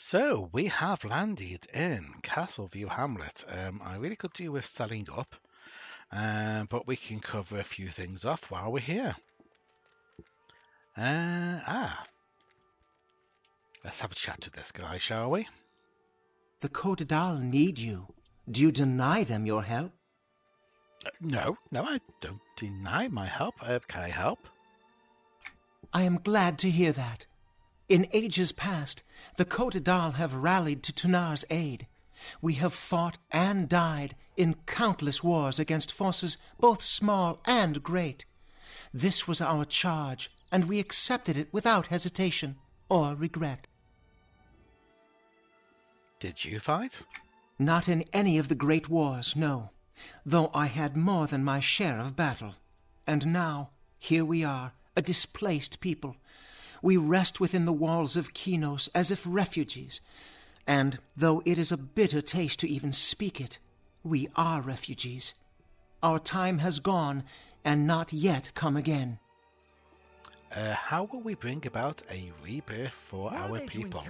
So we have landed in Castleview Hamlet. I really could do with selling up, but we can cover a few things off while we're here. Let's have a chat with this guy, shall we? The Codadal need you. Do you deny them your help? No, I don't deny my help. Can I help? I am glad to hear that. In ages past, the Codadal have rallied to Tunar's aid. We have fought and died in countless wars against forces both small and great. This was our charge, and we accepted it without hesitation or regret. Did you fight? Not in any of the great wars, no, though I had more than my share of battle. And now, here we are, a displaced people. We rest within the walls of Kinos as if refugees. And though it is a bitter taste to even speak it, we are refugees. Our time has gone and not yet come again. How will we bring about a rebirth for our people?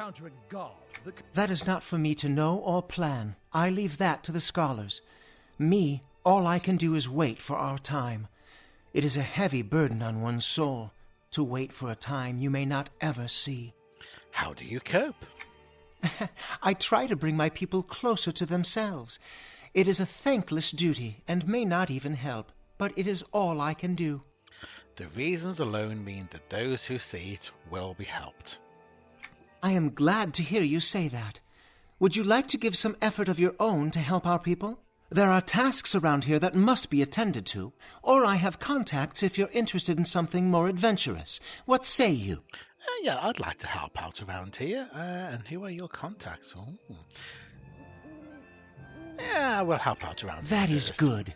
That is not for me to know or plan. I leave that to the scholars. Me, all I can do is wait for our time. It is a heavy burden on one's soul to wait for a time you may not ever see. How do you cope? I try to bring my people closer to themselves. It is a thankless duty and may not even help, but it is all I can do. The reasons alone mean that those who see it will be helped. I am glad to hear you say that. Would you like to give some effort of your own to help our people? There are tasks around here that must be attended to, or I have contacts if you're interested in something more adventurous. What say you? Yeah, I'd like to help out around here. And who are your contacts? Oh. Yeah, we'll help out around here. That is good.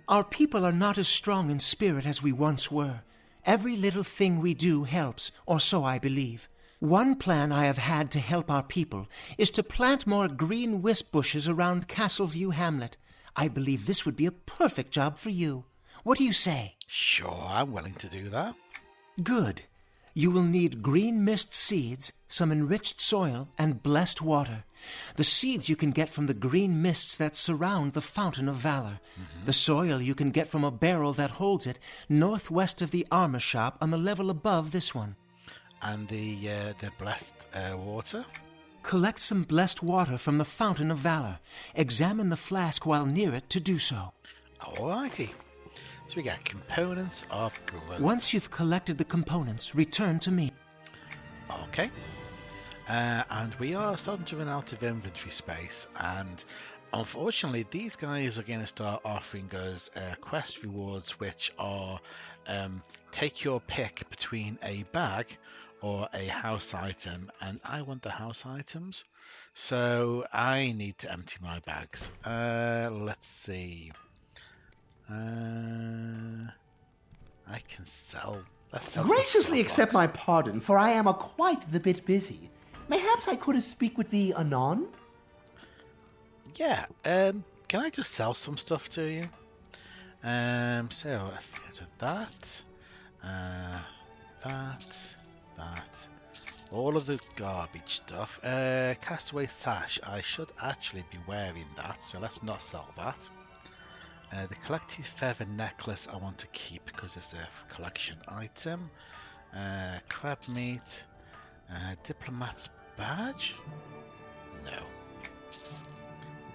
Our people are not as strong in spirit as we once were. Every little thing we do helps, or so I believe. One plan I have had to help our people is to plant more green wisp bushes around Castleview Hamlet. I believe this would be a perfect job for you. What do you say? Sure, I'm willing to do that. Good. You will need green mist seeds, some enriched soil, and blessed water. The seeds you can get from the green mists that surround the Fountain of Valor. The soil you can get from a barrel that holds it northwest of the armor shop on the level above this one. And the blessed water? Collect some blessed water from the Fountain of Valor. Examine the flask while near it to do so. Alrighty. So we got components of growth. Once you've collected the components, return to me. Okay. And we are starting to run out of inventory space, and unfortunately these guys are going to start offering us quest rewards, which are take your pick between a bag or a house item, and I want the house items, so I need to empty my bags. Let's see. I can sell. Let's sell. Graciously accept my pardon, for I am quite the bit busy. Mayhaps I could speak with thee anon? Yeah. Can I just sell some stuff to you? So let's get to that. That. All of the garbage stuff. Castaway sash. I should actually be wearing that, so let's not sell that. The collected feather necklace I want to keep because it's a collection item. Crab meat. Diplomat's badge? No.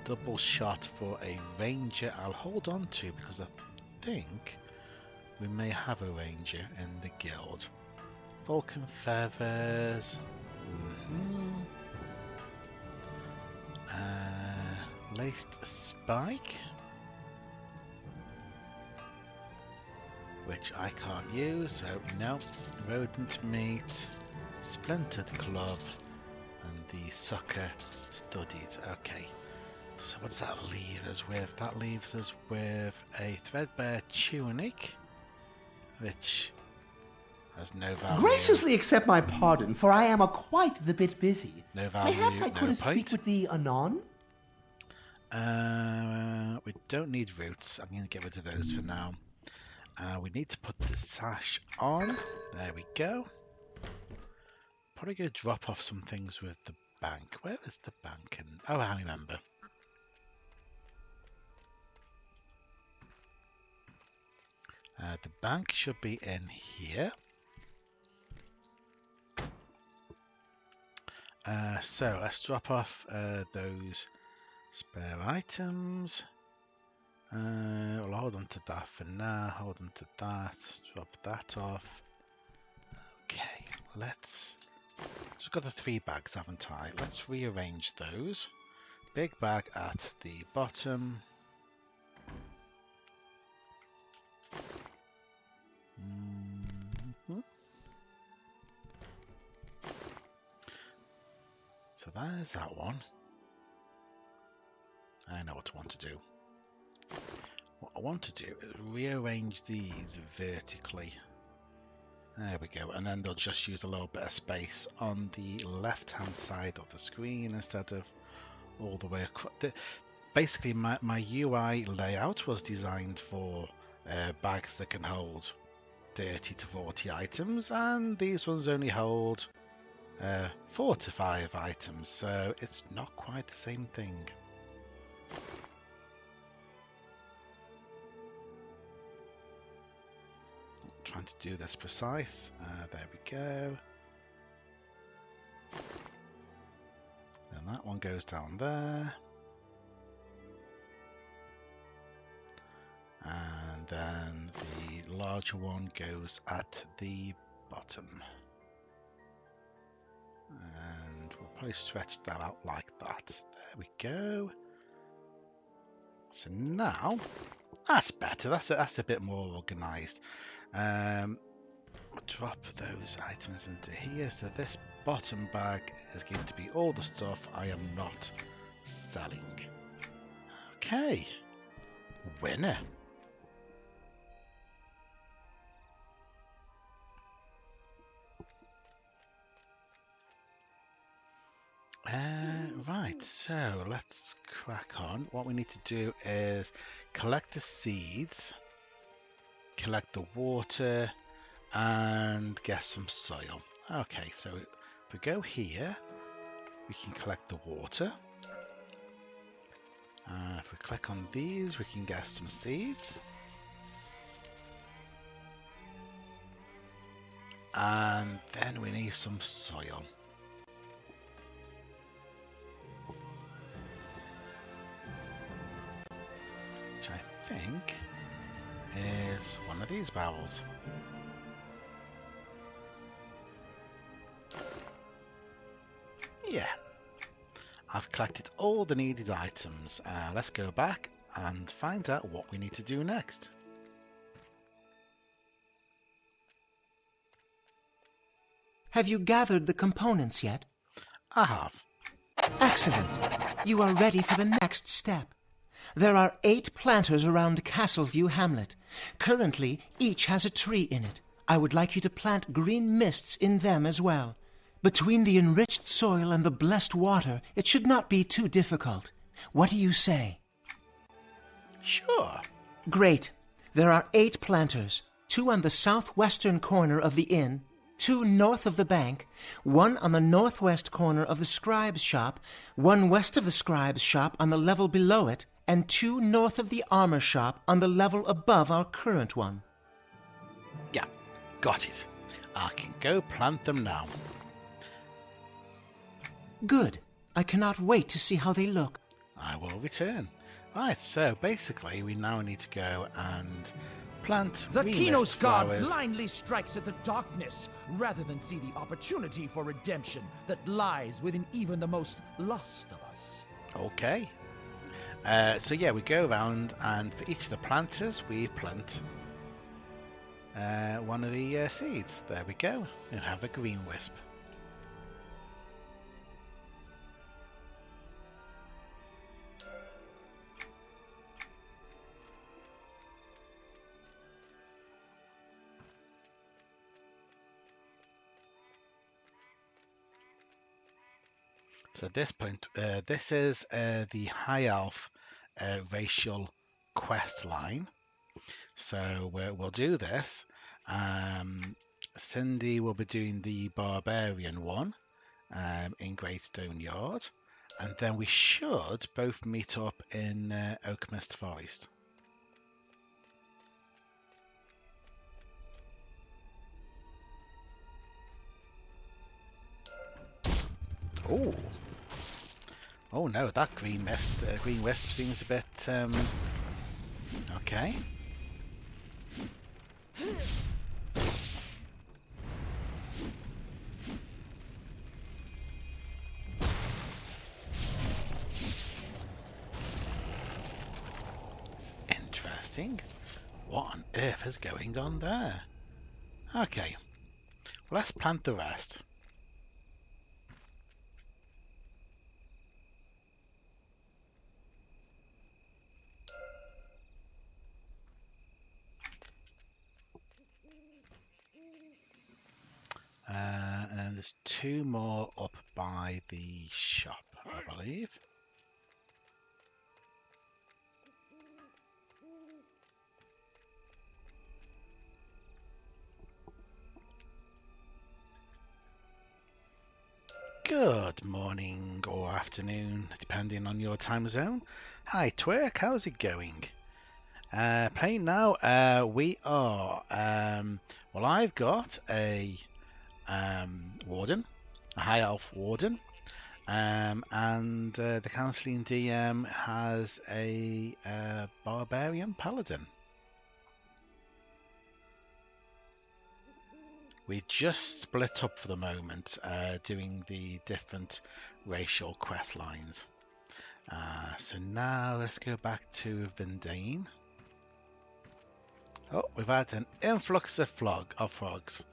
Double shot for a ranger I'll hold on to because I think we may have a ranger in the guild. Vulcan feathers. Laced spike, which I can't use, so no. Rodent meat, splintered club, and the sucker studied. Okay, so what does that leave us with? That leaves us with a threadbare tunic, which has no value. Graciously accept my pardon, for I am quite the bit busy. No value. Mayhaps I no could point. speak with thee anon? We don't need roots. I'm going to get rid of those for now. We need to put the sash on. There we go. Probably going to drop off some things with the bank? Where is the bank? Oh, I remember. The bank should be in here. So let's drop off those spare items. We'll hold on to that for now. Hold on to that. Drop that off. Okay, let's. I've got the 3 bags, haven't I? Let's rearrange those. Big bag at the bottom. So there's that one. I know what I want to do. What I want to do is rearrange these vertically. There we go. And then they'll just use a little bit of space on the left-hand side of the screen instead of all the way across. Basically, my UI layout was designed for bags that can hold 30 to 40 items, and these ones only hold 4 to 5 items, so it's not quite the same thing. Trying to do this precise. There we go. Then that one goes down there. And then the larger one goes at the bottom. And we'll probably stretch that out like that. There we go. So now, that's better. That's a bit more organised. I'll drop those items into here. So this bottom bag is going to be all the stuff I am not selling. Okay. Winner. Right, so let's crack on. What we need to do is collect the seeds, collect the water, and get some soil. Okay, so if we go here, we can collect the water. If we click on these, we can get some seeds. And then we need some soil. Which I think is one of these barrels. Yeah, I've collected all the needed items. Let's go back and find out what we need to do next. Have you gathered the components yet? I have. Excellent. You are ready for the next step. There are 8 planters around Castleview Hamlet. Currently, each has a tree in it. I would like you to plant green mists in them as well. Between the enriched soil and the blessed water, it should not be too difficult. What do you say? Sure. Great. There are 8 planters, 2 on the southwestern corner of the inn, 2 north of the bank, 1 on the northwest corner of the scribe's shop, 1 west of the scribe's shop on the level below it, and 2 north of the armor shop on the level above our current one. Yeah, got it. I can go plant them now. Good. I cannot wait to see how they look. I will return. Right, so basically we now need to go and plant The green Kinos mist god flowers. blindly strikes at the darkness rather than see the opportunity for redemption that lies within even the most lost of us. Okay. So yeah, we go around and for each of the planters we plant one of the seeds. There we go. We have a green wisp. So at this point, this is the High Elf racial quest line. So we'll do this. Cindy will be doing the Barbarian one, in Greystone Yard, and then we should both meet up in Oakmyst Forest. Oh, oh no! That green wisp seems a bit okay. Interesting. What on earth is going on there? Okay, well, let's plant the rest. And there's 2 more up by the shop, I believe. Good morning or afternoon, depending on your time zone. Hi Twerk, how's it going? Playing now, we are, well, I've got a warden, a high elf warden, and the counselling DM has a barbarian paladin. We just split up for the moment, doing the different racial quest lines. So now let's go back to Vindane. Oh, we've had an influx of frogs.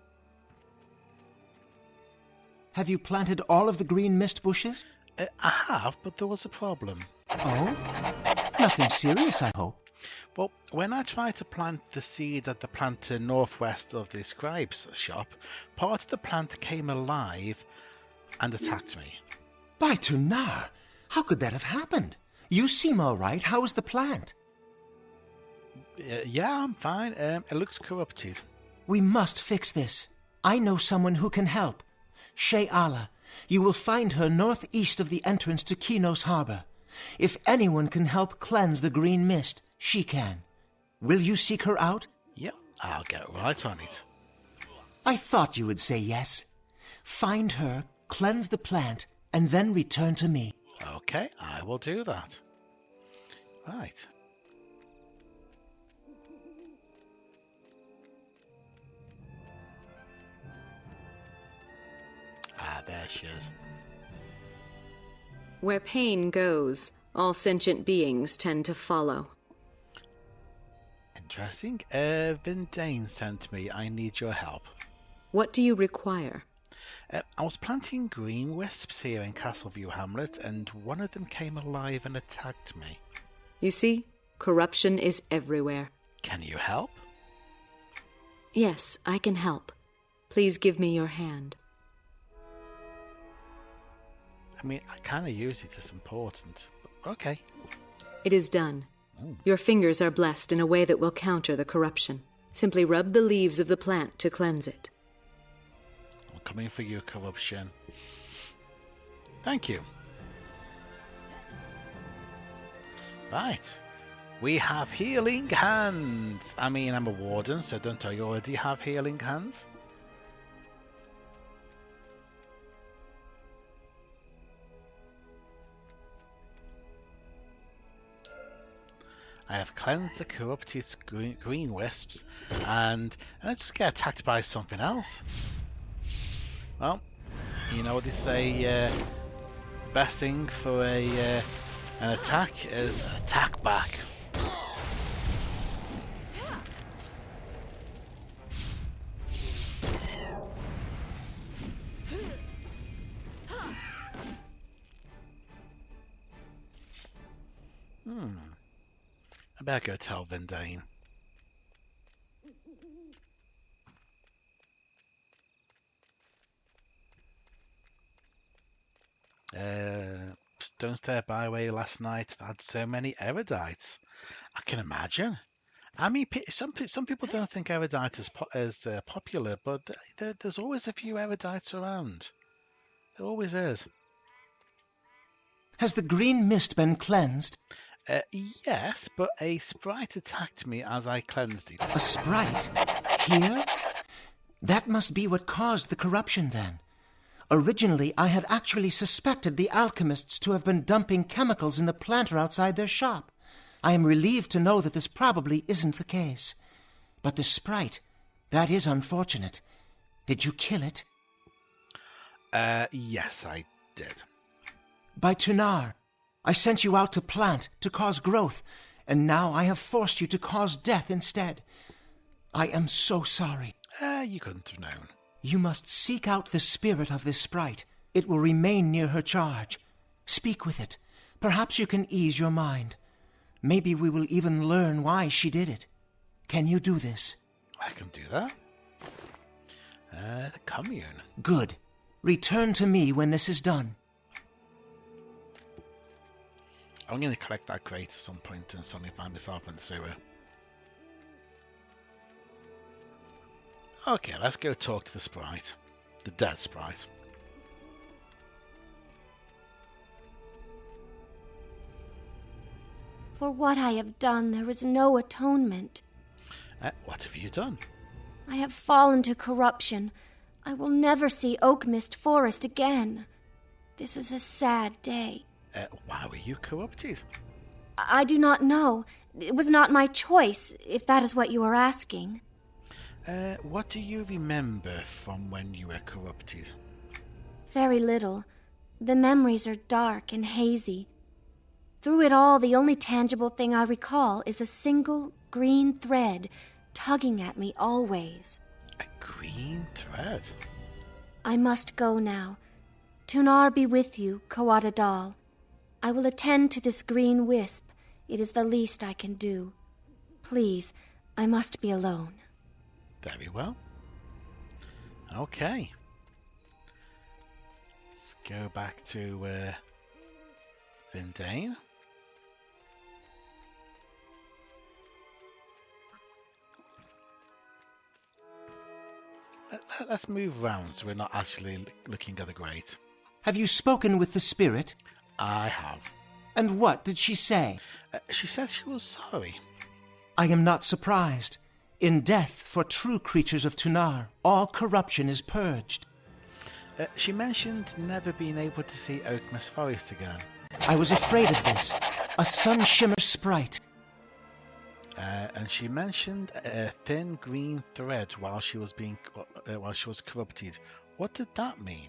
Have you planted all of the green mist bushes? I have, but there was a problem. Oh? Nothing serious, I hope. Well, when I tried to plant the seed at the planter northwest of the scribe's shop, part of the plant came alive and attacked me. By Tunar! How could that have happened? You seem all right. How is the plant? Yeah, I'm fine. It looks corrupted. We must fix this. I know someone who can help. Shay Allah. You will find her northeast of the entrance to Kinos Harbor. If anyone can help cleanse the green mist, she can. Will you seek her out? Yep, I'll get right on it. I thought you would say yes. Find her, cleanse the plant, and then return to me. Okay, I will do that. Right. Ah, there she is. Where pain goes, all sentient beings tend to follow. Interesting. Vindane sent me. I need your help. What do you require? I was planting green wisps here in Castleview Hamlet, and one of them came alive and attacked me. You see, corruption is everywhere. Can you help? Yes, I can help. Please give me your hand. I mean, I kind of use it as important. But okay. It is done. Your fingers are blessed in a way that will counter the corruption. Simply rub the leaves of the plant to cleanse it. I'm coming for you, corruption. Thank you. Right. We have healing hands. I mean, I'm a warden, so don't I already have healing hands? I have cleansed the corrupted green wisps, and I just get attacked by something else. Well, you know what they say, best thing for an attack is attack back. I better go tell Vindane. Stonestair Byway last night had so many erudites. I can imagine. I mean, some people don't think erudite is popular, but there's always a few erudites around. It always is. Has the green mist been cleansed? Yes, but a sprite attacked me as I cleansed it. A sprite? Here? That must be what caused the corruption then. Originally, I had actually suspected the alchemists to have been dumping chemicals in the planter outside their shop. I am relieved to know that this probably isn't the case. But the sprite, that is unfortunate. Did you kill it? Yes, I did. By Tunar. I sent you out to plant, to cause growth, and now I have forced you to cause death instead. I am so sorry. You couldn't have known. You must seek out the spirit of this sprite. It will remain near her charge. Speak with it. Perhaps you can ease your mind. Maybe we will even learn why she did it. Can you do this? I can do that. The commune. Good. Return to me when this is done. I'm going to collect that crate at some point and suddenly find myself in the sewer. Okay, let's go talk to the sprite. The dead sprite. For what I have done, there is no atonement. What have you done? I have fallen to corruption. I will never see Oakmyst Forest again. This is a sad day. Why were you corrupted? I do not know. It was not my choice, if that is what you are asking. What do you remember from when you were corrupted? Very little. The memories are dark and hazy. Through it all, the only tangible thing I recall is a single green thread tugging at me always. A green thread? I must go now. Tunar be with you, Kawada doll. I will attend to this green wisp. It is the least I can do. Please, I must be alone. Very well. Okay. Let's go back to Vindane. Let's move around so we're not actually looking at the grate. Have you spoken with the spirit? I have. And what did she say? She said she was sorry. I am not surprised. In death, for true creatures of Tunar, all corruption is purged. She mentioned never being able to see Oakmyst Forest again. I was afraid of this. A sun shimmer sprite. And she mentioned a thin green thread while she was corrupted. What did that mean?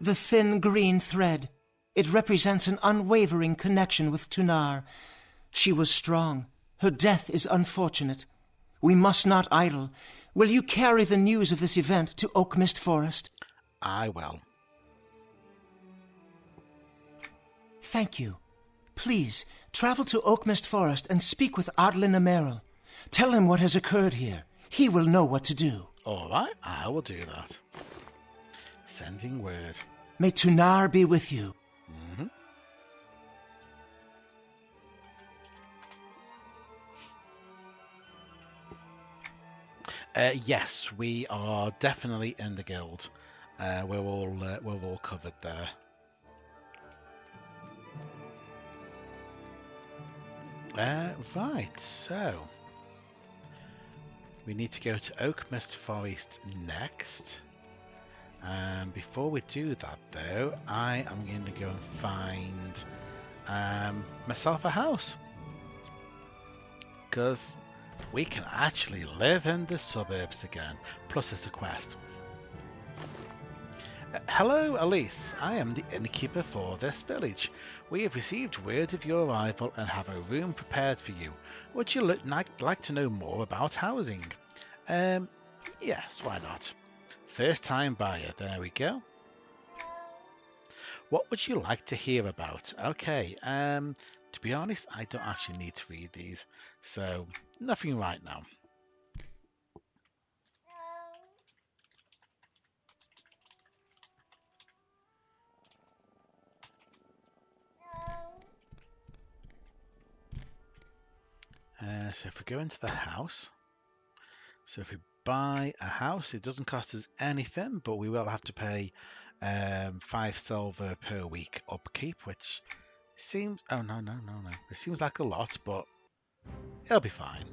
The thin green thread. It represents an unwavering connection with Tunar. She was strong. Her death is unfortunate. We must not idle. Will you carry the news of this event to Oakmyst Forest? I will. Thank you. Please, travel to Oakmyst Forest and speak with Adlin Emerald. Tell him what has occurred here. He will know what to do. All right, I will do that. Sending word. May Tunar be with you. Mm-hmm. Yes, we are definitely in the guild. We're all covered there. Right, so we need to go to Oakmyst Forest next. Before we do that, though, I am going to go and find myself a house, because we can actually live in the suburbs again. Plus, it's a quest. Hello, Elise. I am the innkeeper for this village. We have received word of your arrival and have a room prepared for you. Would you like to know more about housing? Yes, why not? First time buyer, there we go. What would you like to hear about? Okay, to be honest, I don't actually need to read these, so nothing right now. So if we go into the house, so if we buy a house. It doesn't cost us anything, but we will have to pay 5 silver per week upkeep, which seems... Oh, no. It seems like a lot, but it'll be fine.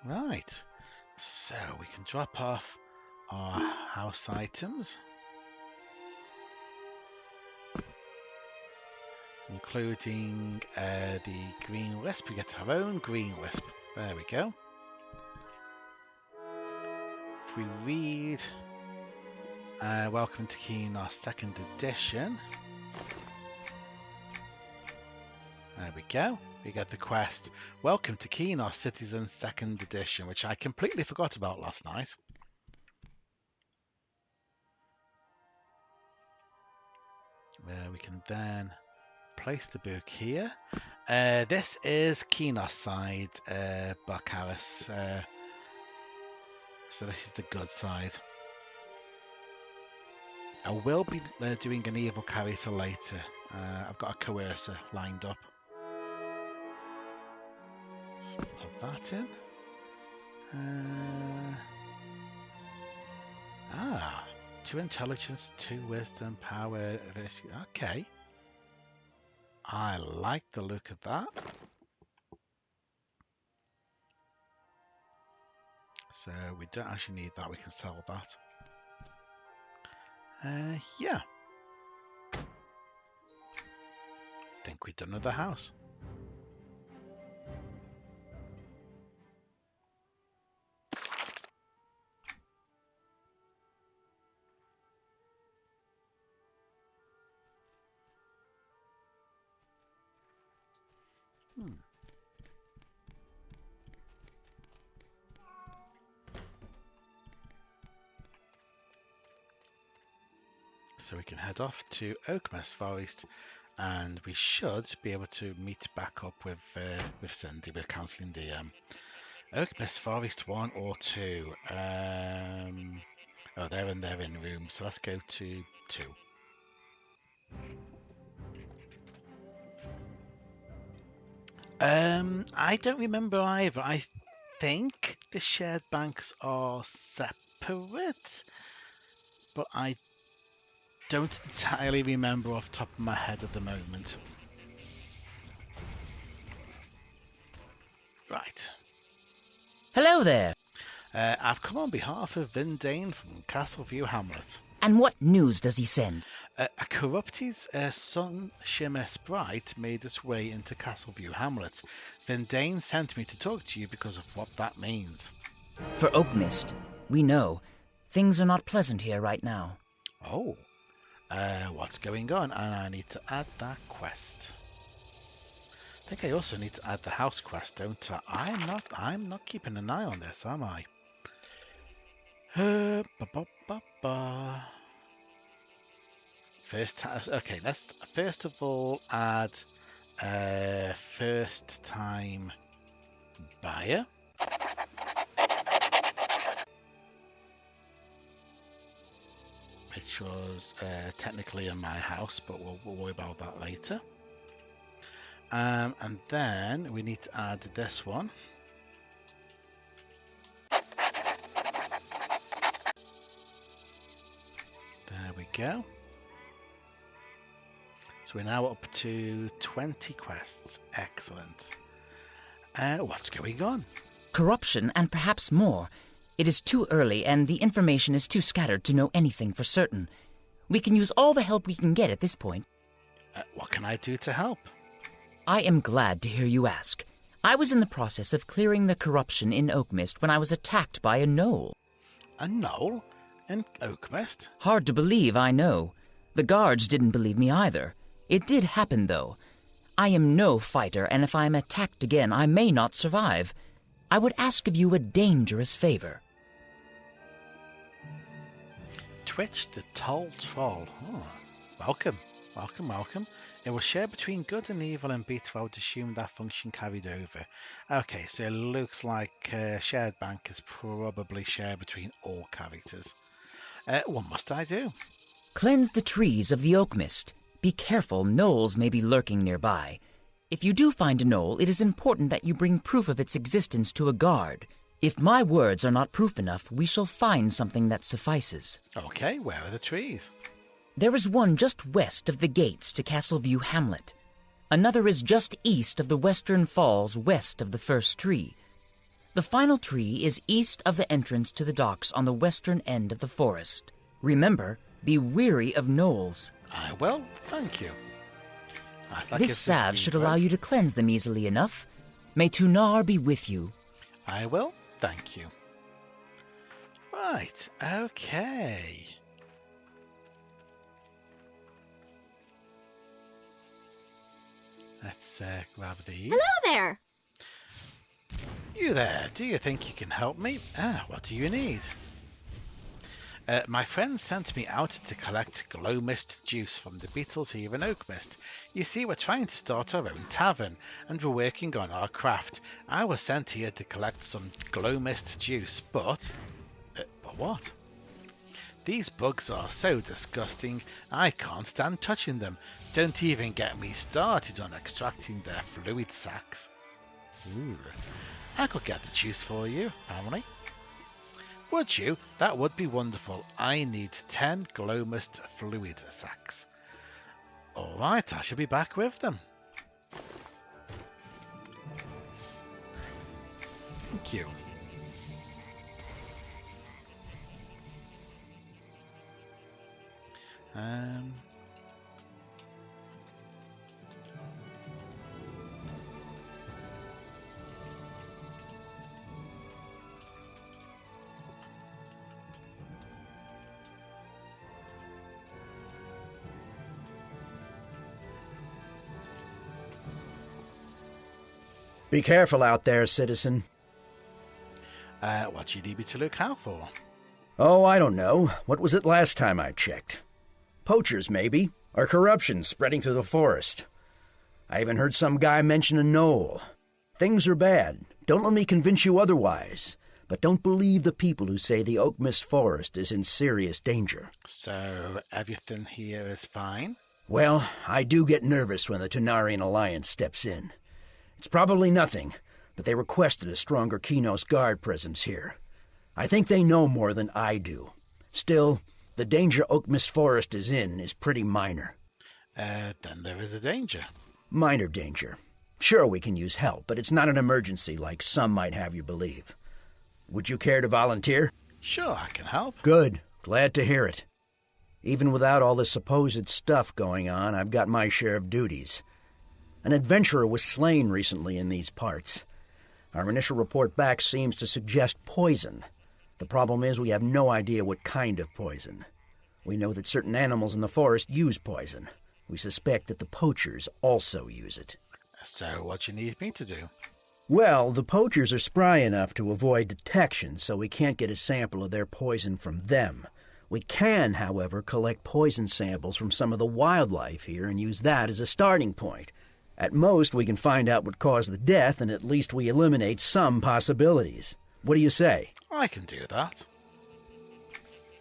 Right. So we can drop off our house items, including the green wisp. We get our own green wisp. There we go. If we read Welcome to Keenar 2nd edition. There we go. We get the quest Welcome to Keenar Citizen 2nd edition, which I completely forgot about last night. We can then place the book here. This is Keenar side, Barcaris. So this is the good side. I will be doing an evil character later. I've got a coercer lined up. So put that in. 2 intelligence, 2 wisdom, power. Okay. I like the look of that. So we don't actually need that. We can sell that. Yeah. Think we've done with the house. So we can head off to Oakmyst Forest, and we should be able to meet back up with Cindy, with Counselling DM. Oakmyst Forest 1 or 2? Oh, they're in their in room, so let's go to 2. I don't remember either. I think the shared banks are separate, but I don't entirely remember off the top of my head at the moment. Right. Hello there. I've come on behalf of Vindane from Castleview Hamlet. And what news does he send? A corrupted sun shimmer sprite made its way into Castleview Hamlet. Vindane sent me to talk to you because of what that means. For Oakmyst, we know. Things are not pleasant here right now. Oh. What's going on? And I need to add that quest. I think I also need to add the house quest, don't I? I'm not keeping an eye on this, am I? Okay, let's first of all add first time buyer. Which was technically in my house, but we'll worry about that later. And then we need to add this one. There we go. So we're now up to 20 quests. Excellent. What's going on? Corruption and perhaps more. It is too early and the information is too scattered to know anything for certain. We can use all the help we can get at this point. What can I do to help? I am glad to hear you ask. I was in the process of clearing the corruption in Oakmyst when I was attacked by a gnoll. A gnoll? In Oakmyst? Hard to believe, I know. The guards didn't believe me either. It did happen, though. I am no fighter, and if I am attacked again, I may not survive. I would ask of you a dangerous favor. Twitch the Toll Troll. Oh, welcome. It will share between good and evil and beat. I would assume that function carried over. Okay, so it looks like shared bank is probably shared between all characters. What must I do? Cleanse the trees of the Oakmyst. Be careful, gnolls may be lurking nearby. If you do find a gnoll, it is important that you bring proof of its existence to a guard. If my words are not proof enough, we shall find something that suffices. Okay, where are the trees? There is one just west of the gates to Castleview Hamlet. Another is just east of the western falls west of the first tree. The final tree is east of the entrance to the docks on the western end of the forest. Remember, be wary of gnolls. I will, thank you. This salve should allow you to cleanse them easily enough. May Tunar be with you. I will, thank you. Right, okay. Let's grab these. Hello there! You there, do you think you can help me? What do you need? My friend sent me out to collect Glowmist juice from the beetles here in Oakmyst. You see, we're trying to start our own tavern, and we're working on our craft. I was sent here to collect some Glowmist juice, but what? These bugs are so disgusting, I can't stand touching them. Don't even get me started on extracting their fluid sacs. Ooh, I could get the juice for you, family. Would you? That would be wonderful. I need 10 Glowmist fluid sacs. Alright, I shall be back with them. Thank you. Be careful out there, citizen. What do you need me to look out for? Oh, I don't know. What was it last time I checked? Poachers, maybe, or corruption spreading through the forest. I even heard some guy mention a gnoll. Things are bad. Don't let me convince you otherwise. But don't believe the people who say the Oakmyst forest is in serious danger. So, everything here is fine? Well, I do get nervous when the Tunarian Alliance steps in. It's probably nothing, but they requested a stronger Kinos Guard presence here. I think they know more than I do. Still, the danger Oakmyst Forest is in is pretty minor. Then there is a danger. Minor danger. Sure, we can use help, but it's not an emergency like some might have you believe. Would you care to volunteer? Sure, I can help. Good. Glad to hear it. Even without all the supposed stuff going on, I've got my share of duties. An adventurer was slain recently in these parts. Our initial report back seems to suggest poison. The problem is we have no idea what kind of poison. We know that certain animals in the forest use poison. We suspect that the poachers also use it. So what do you need me to do? Well, the poachers are spry enough to avoid detection, so we can't get a sample of their poison from them. We can, however, collect poison samples from some of the wildlife here and use that as a starting point. At most, we can find out what caused the death, and at least we eliminate some possibilities. What do you say? I can do that.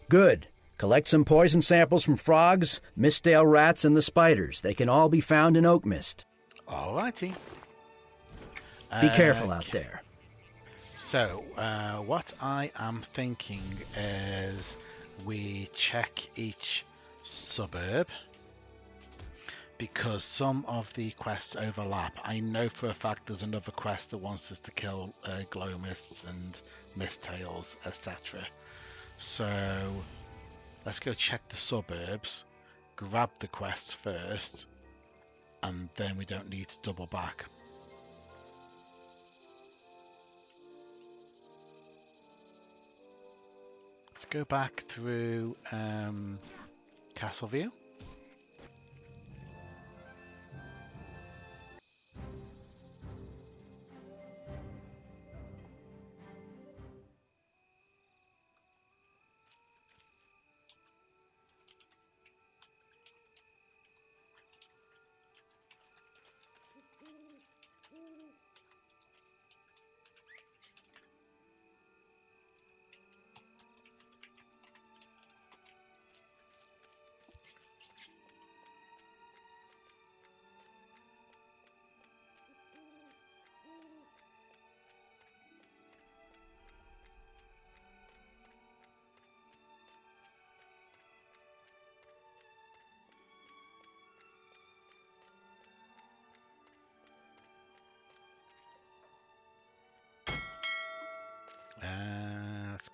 Good. Collect some poison samples from frogs, mistale rats, and the spiders. They can all be found in Oakmyst. Alrighty. Be careful out there. So, what I am thinking is we check each suburb, because some of the quests overlap. I know for a fact there's another quest that wants us to kill Glowmists and Mistails, etc. So let's go check the suburbs, grab the quests first, and then we don't need to double back. Let's go back through Castleview.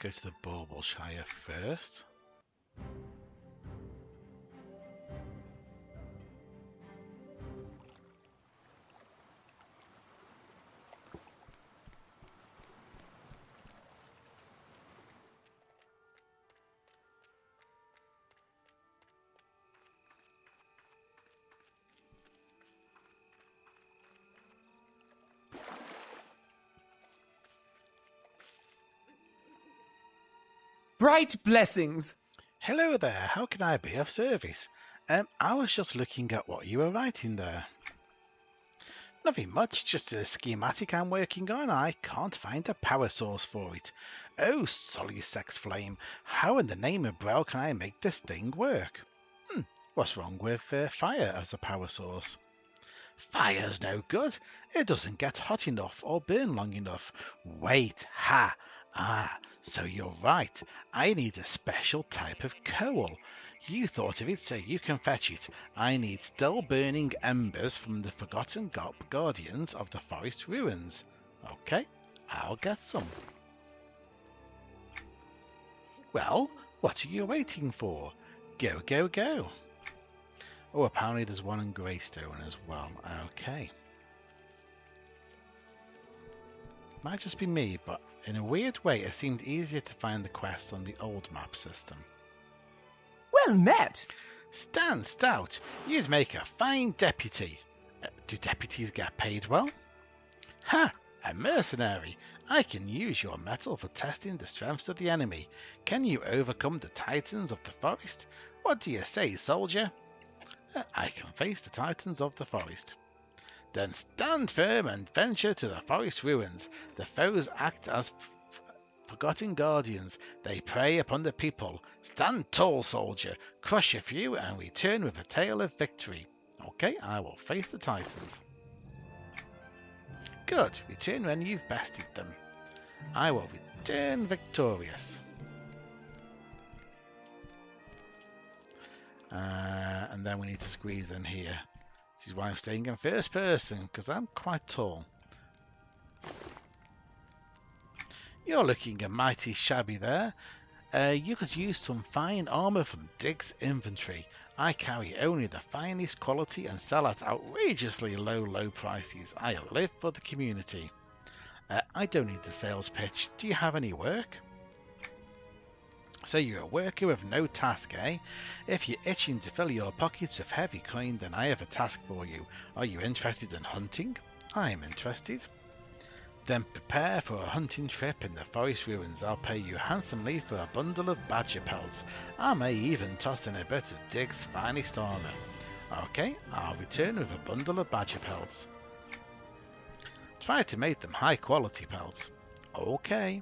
go to the Bauble Shire first. Bright blessings! Hello there, how can I be of service? I was just looking at what you were writing there. Nothing much, just a schematic I'm working on. I can't find a power source for it. Oh, solid sex flame, how in the name of Brel can I make this thing work? What's wrong with fire as a power source? Fire's no good. It doesn't get hot enough or burn long enough. Wait, so you're right. I need a special type of coal. You thought of it, so you can fetch it. I need still burning embers from the forgotten guardians of the forest ruins. Okay, I'll get some. Well, what are you waiting for? Go, go, go. Oh, apparently there's one in Greystone as well. Okay. Might just be me, but in a weird way it seemed easier to find the quests on the old map system. Well met! Stan Stout, you'd make a fine deputy. Do deputies get paid well? Ha! A mercenary. I can use your metal for testing the strengths of the enemy. Can you overcome the titans of the forest? What do you say, soldier? I can face the titans of the forest. Then stand firm and venture to the forest ruins. The foes act as forgotten guardians. They prey upon the people. Stand tall, soldier. Crush a few and return with a tale of victory. Okay, I will face the titans. Good. Return when you've bested them. I will return victorious. And then we need to squeeze in here. This is why I'm staying in first person, because I'm quite tall. You're looking a mighty shabby there. You could use some fine armor from Dig's inventory. I carry only the finest quality and sell at outrageously low prices. I live for the community. I don't need the sales pitch. Do you have any work? So you're a worker with no task, eh? If you're itching to fill your pockets with heavy coin, then I have a task for you. Are you interested in hunting? I am interested. Then prepare for a hunting trip in the forest ruins. I'll pay you handsomely for a bundle of badger pelts. I may even toss in a bit of Dig's finest armor. Okay, I'll return with a bundle of badger pelts. Try to make them high quality pelts. Okay.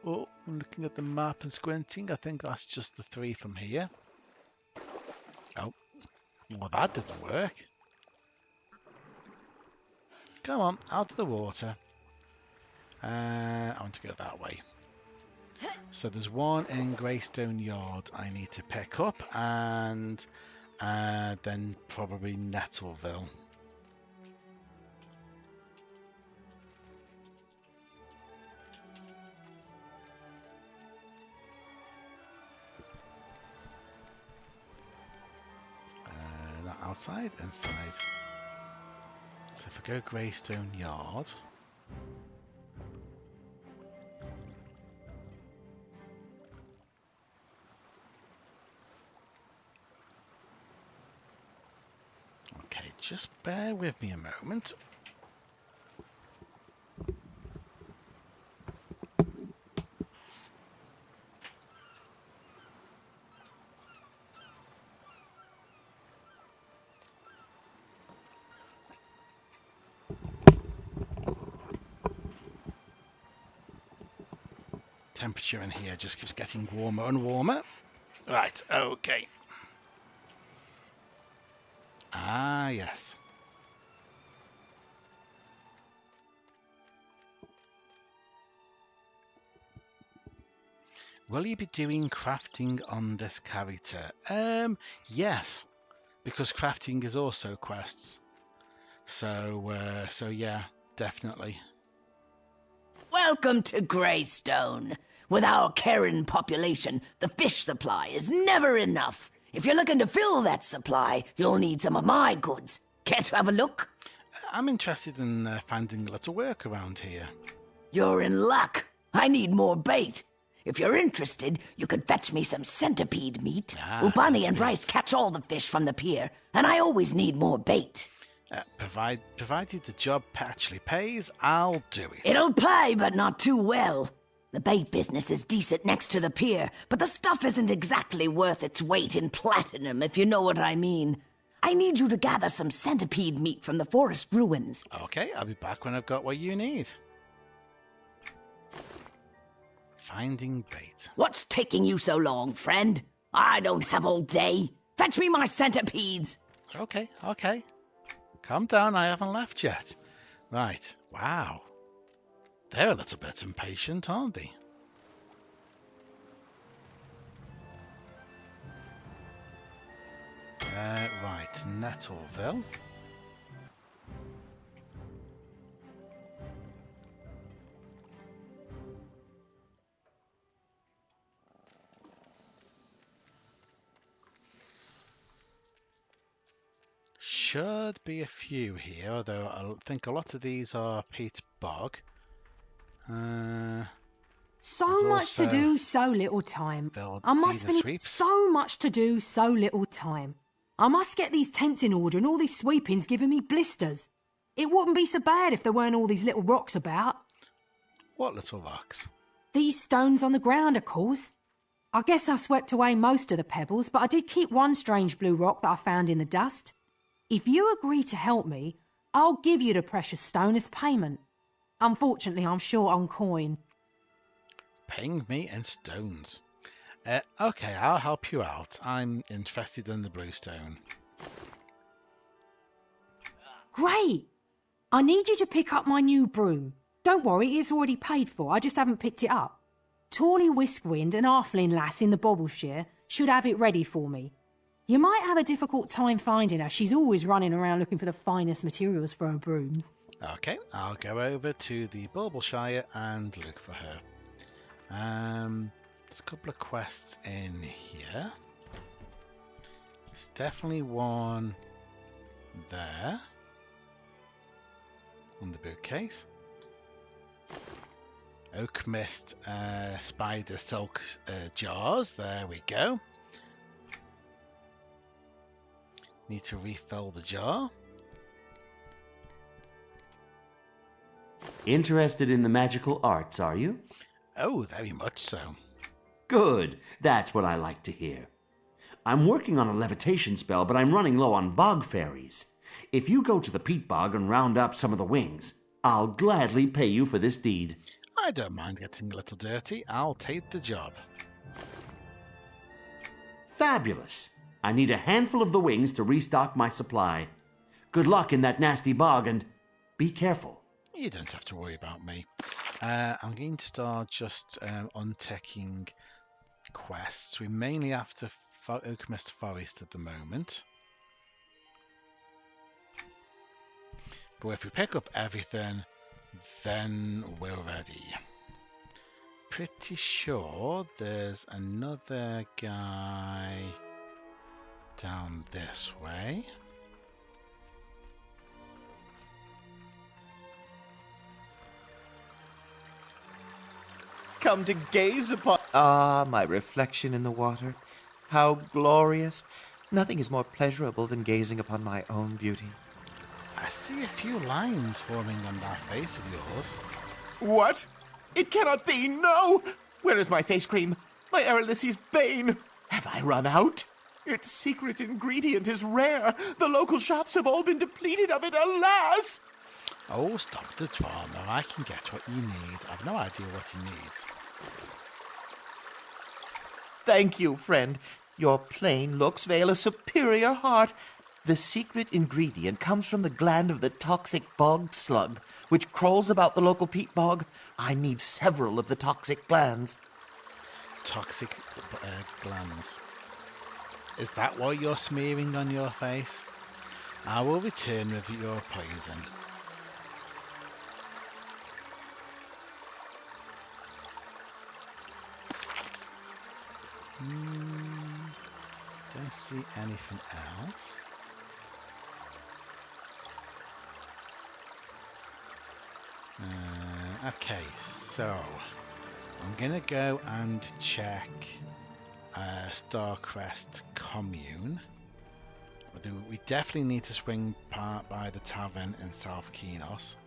Oh, I'm looking at the map and squinting. I think that's just the 3 from here. Oh, well that didn't work. Come on, out of the water. I want to go that way. So there's one in Greystone Yard I need to pick up, and then probably Nettleville. Not outside, inside. So if I go Greystone Yard. Okay, just bear with me a moment. Temperature in here just keeps getting warmer and warmer. Right, okay. Ah, yes. Will you be doing crafting on this character? Yes, because crafting is also quests. So yeah. definitely. Welcome to Greystone. With our Karen population, the fish supply is never enough. If you're looking to fill that supply, you'll need some of my goods. Care to have a look? I'm interested in finding a little work around here. You're in luck. I need more bait. If you're interested, you could fetch me some centipede meat. Ubani and Bryce catch all the fish from the pier, and I always need more bait. Provided the job actually pays, I'll do it. It'll pay, but not too well. The bait business is decent next to the pier, but the stuff isn't exactly worth its weight in platinum, if you know what I mean. I need you to gather some centipede meat from the forest ruins. Okay, I'll be back when I've got what you need. Finding bait. What's taking you so long, friend? I don't have all day. Fetch me my centipedes. Okay. Calm down, I haven't left yet. Right, wow. They're a little bit impatient, aren't they? Right, Nettleville. Should be a few here, although I think a lot of these are peat bog. So much to do, so little time. I must finish so much to do, so little time. I must get these tents in order and all these sweepings giving me blisters. It wouldn't be so bad if there weren't all these little rocks about. What little rocks? These stones on the ground, of course. I guess I swept away most of the pebbles, but I did keep one strange blue rock that I found in the dust. If you agree to help me, I'll give you the precious stone as payment. Unfortunately, I'm short on coin. Paying me in stones. Okay, I'll help you out. I'm interested in the blue stone. Great! I need you to pick up my new broom. Don't worry, it's already paid for. I just haven't picked it up. Tawny Whiskwind and Halfling Lass in the Bobbleshire should have it ready for me. You might have a difficult time finding her. She's always running around looking for the finest materials for her brooms. Okay, I'll go over to the Bobbleshire and look for her. There's a couple of quests in here. There's definitely one there on the bookcase. Oakmyst spider silk jars. There we go. Need to refill the jar. Interested in the magical arts, are you? Oh, very much so. Good. That's what I like to hear. I'm working on a levitation spell, but I'm running low on bog fairies. If you go to the peat bog and round up some of the wings, I'll gladly pay you for this deed. I don't mind getting a little dirty. I'll take the job. Fabulous. I need a handful of the wings to restock my supply. Good luck in that nasty bog, and be careful. You don't have to worry about me. I'm going to start just unticking quests. We're mainly after Oakmyst Forest at the moment. But if we pick up everything, then we're ready. Pretty sure there's another guy down this way. Come to gaze upon... Ah, my reflection in the water. How glorious. Nothing is more pleasurable than gazing upon my own beauty. I see a few lines forming on that face of yours. What? It cannot be, no! Where is my face cream? My Erelysse's bane? Have I run out? Its secret ingredient is rare. The local shops have all been depleted of it, alas! Oh, stop the drama. I can get what you need. I've no idea what he needs. Thank you, friend. Your plain looks veil a superior heart. The secret ingredient comes from the gland of the toxic bog slug, which crawls about the local peat bog. I need several of the toxic glands. Toxic glands. Is that what you're smearing on your face? I will return with your poison. Don't see anything else. Okay, so I'm gonna go and check Starcrest Commune. We definitely need to swing by the tavern in South Kenos.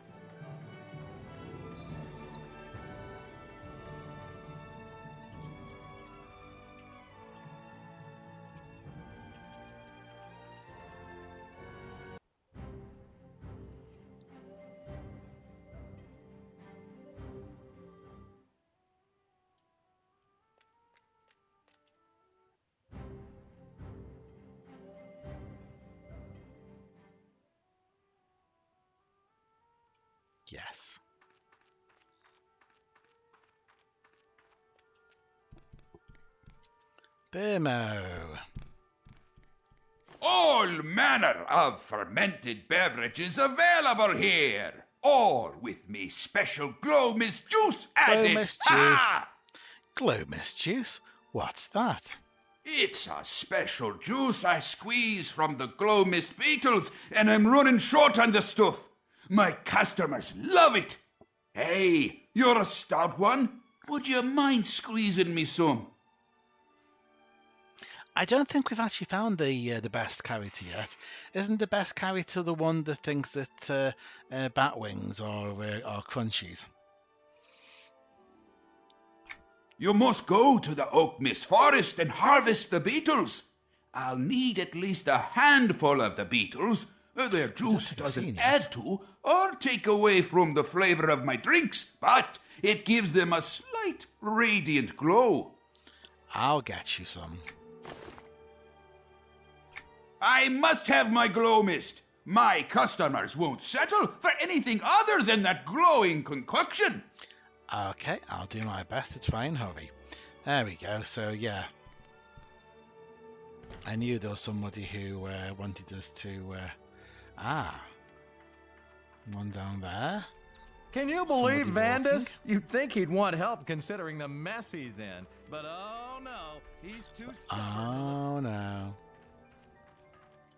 Yes. Burmo. All manner of fermented beverages available here. All with me special Glow-Mist juice added. Glow-Mist juice. Glow-Mist juice? What's that? It's a special juice I squeeze from the Glow-Mist beetles, and I'm running short on the stuff. My customers love it. Hey, you're a stout one. Would you mind squeezing me some? I don't think we've actually found the best character yet. Isn't the best character the one that thinks that bat wings are crunchies? You must go to the Oakmyst forest and harvest the beetles. I'll need at least a handful of the beetles. Their juice doesn't add to or take away from the flavor of my drinks, but it gives them a slight radiant glow. I'll get you some. I must have my Glow-Mist. My customers won't settle for anything other than that glowing concoction. Okay, I'll do my best to try and hurry. There we go, so yeah. I knew there was somebody who wanted us to... one down there. Can you believe Vandus? You'd think he'd want help considering the mess he's in. But oh no, he's too stubborn. Oh no.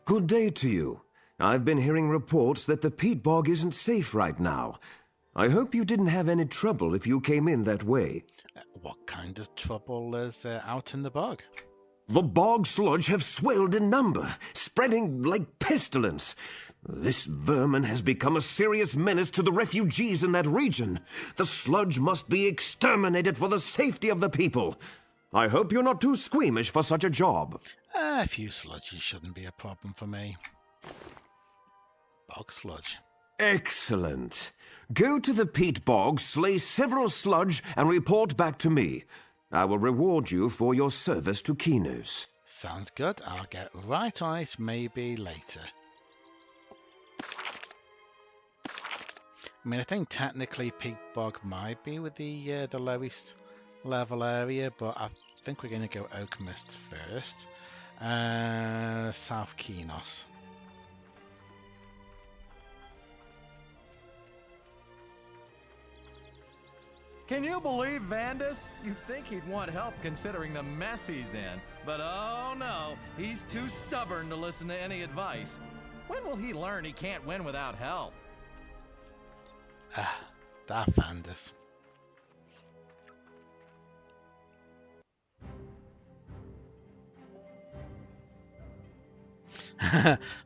Good day to you. I've been hearing reports that the peat bog isn't safe right now. I hope you didn't have any trouble if you came in that way. What kind of trouble is out in the bog? The bog sludge have swelled in number, spreading like pestilence. This vermin has become a serious menace to the refugees in that region. The sludge must be exterminated for the safety of the people. I hope you're not too squeamish for such a job. A few sludges shouldn't be a problem for me. Bog sludge. Excellent. Go to the peat bog, slay several sludge, and report back to me. I will reward you for your service to Kenos. Sounds good. I'll get right on it maybe later. I mean, I think technically peat bog might be with the lowest level area, but I think we're going to go Oakmyst first. South Kenos. Can you believe Vandus? You'd think he'd want help considering the mess he's in. But oh no, he's too stubborn to listen to any advice. When will he learn he can't win without help? That Vandus.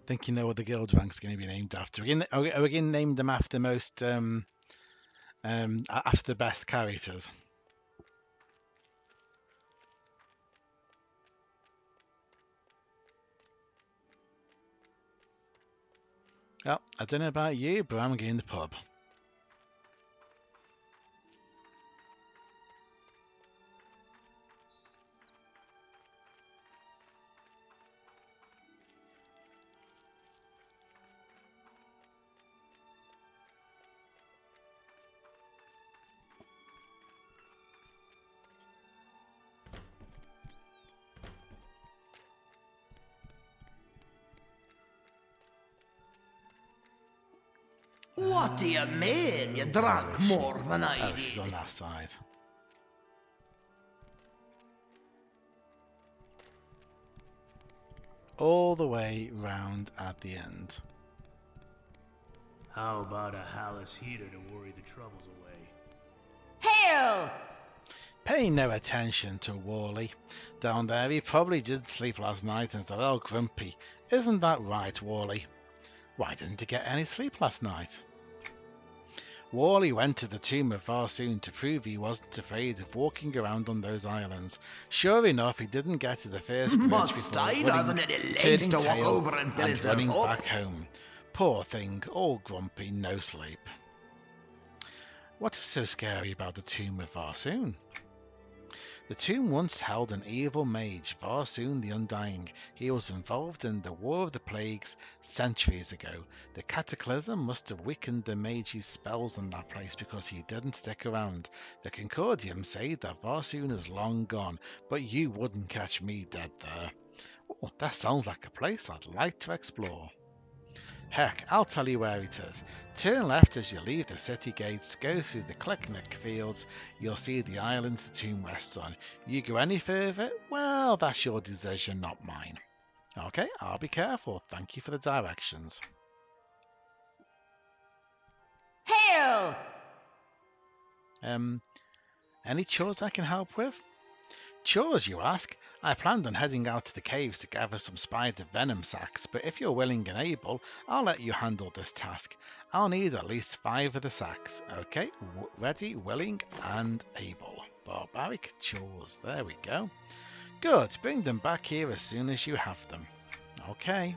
Think you know what the guild rank's going to be named after. Are we going to name them after most after the best characters? Well, I don't know about you, but I'm going to the pub. What do you mean? You drank more than I did. Oh, she's on that side. all the way round at the end. How about a Hallis heater to worry the troubles away? Hail! Pay no attention to Wally. Down there, he probably didn't sleep last night and is a little grumpy. Isn't that right, Wally? Why didn't he get any sleep last night? Wally went to the tomb of Varsoon to prove he wasn't afraid of walking around on those islands. Sure enough, he didn't get to the first bridge Mustang before hasn't any legs turning to walk tail over and fill himself running up. back home. Poor thing, all grumpy, no sleep. What is so scary about the tomb of Varsoon? The tomb once held an evil mage, Varsoon the Undying. He was involved in the War of the Plagues centuries ago. The cataclysm must have weakened the mage's spells in that place because he didn't stick around. The Concordium say that Varsoon is long gone, but you wouldn't catch me dead there. Oh, that sounds like a place I'd like to explore. Heck, I'll tell you where it is. Turn left as you leave the city gates, go through the Clicknick fields, you'll see the islands the tomb rests on. You go any further, well, that's your decision, not mine. Okay, I'll be careful. Thank you for the directions. Hail! Any chores I can help with? Chores, you ask? I planned on heading out to the caves to gather some spider venom sacs, but if you're willing and able, I'll let you handle this task. I'll need at least 5 of the sacs. Okay, ready, willing, and able. Barbaric chores, there we go. Good, bring them back here as soon as you have them. Okay.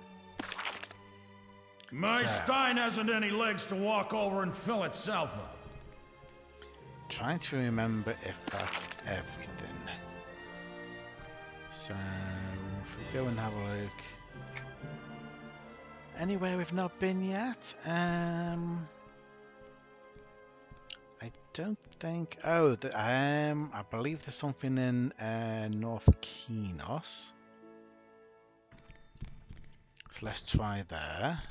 My Stein hasn't any legs to walk over and fill itself up. Trying to remember if that's everything. So, if we go and have a look. Anywhere we've not been yet? I don't think. Oh, I believe there's something in North Kenos. So let's try there.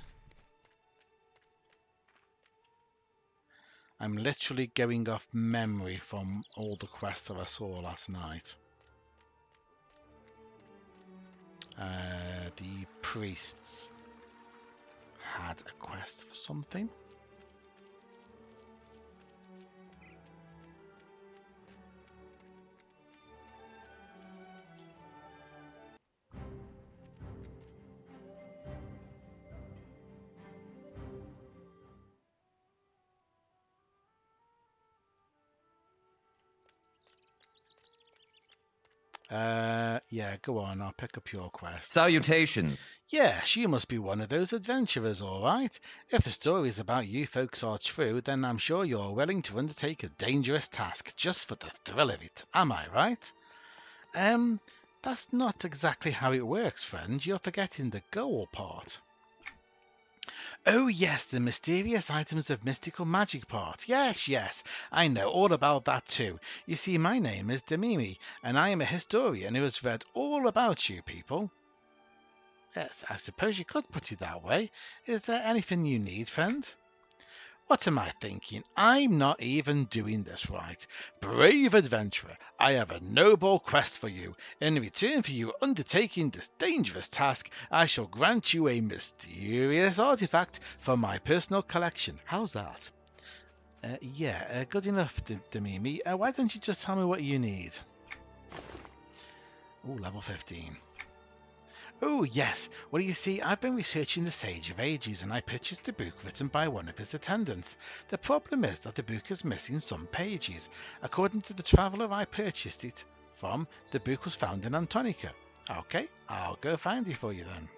I'm literally going off memory from all the quests that I saw last night. The priests had a quest for something. Yeah, go on, I'll pick up your quest. Salutations. Yes, you must be one of those adventurers, all right. If the stories about you folks are true, then I'm sure you're willing to undertake a dangerous task just for the thrill of it. Am I right? That's not exactly how it works, friend. You're forgetting the goal part. Oh yes, the mysterious items of mystical magic part. Yes, I know all about that too. You see, my name is Demimi, and I am a historian who has read all about you people. Yes, I suppose you could put it that way. Is there anything you need, friend? What am I thinking? I'm not even doing this right. Brave adventurer, I have a noble quest for you. In return for you undertaking this dangerous task, I shall grant you a mysterious artifact from my personal collection. How's that? Good enough, Demimi. Why don't you just tell me what you need? Oh, level 15. Oh, yes. Well, you see, I've been researching the Sage of Ages, and I purchased a book written by one of his attendants. The problem is that the book is missing some pages. According to the traveller I purchased it from, the book was found in Antonica. Okay, I'll go find it for you then.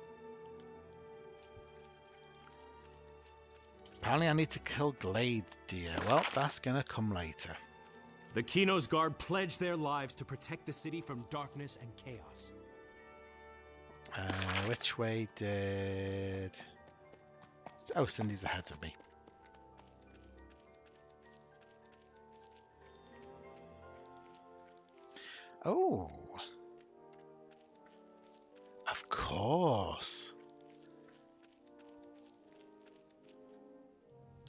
Apparently I need to kill Glade Deer. Well, that's gonna come later. The Kenos Guard pledged their lives to protect the city from darkness and chaos. Which way did... Oh, Cindy's ahead of me. Oh. Of course.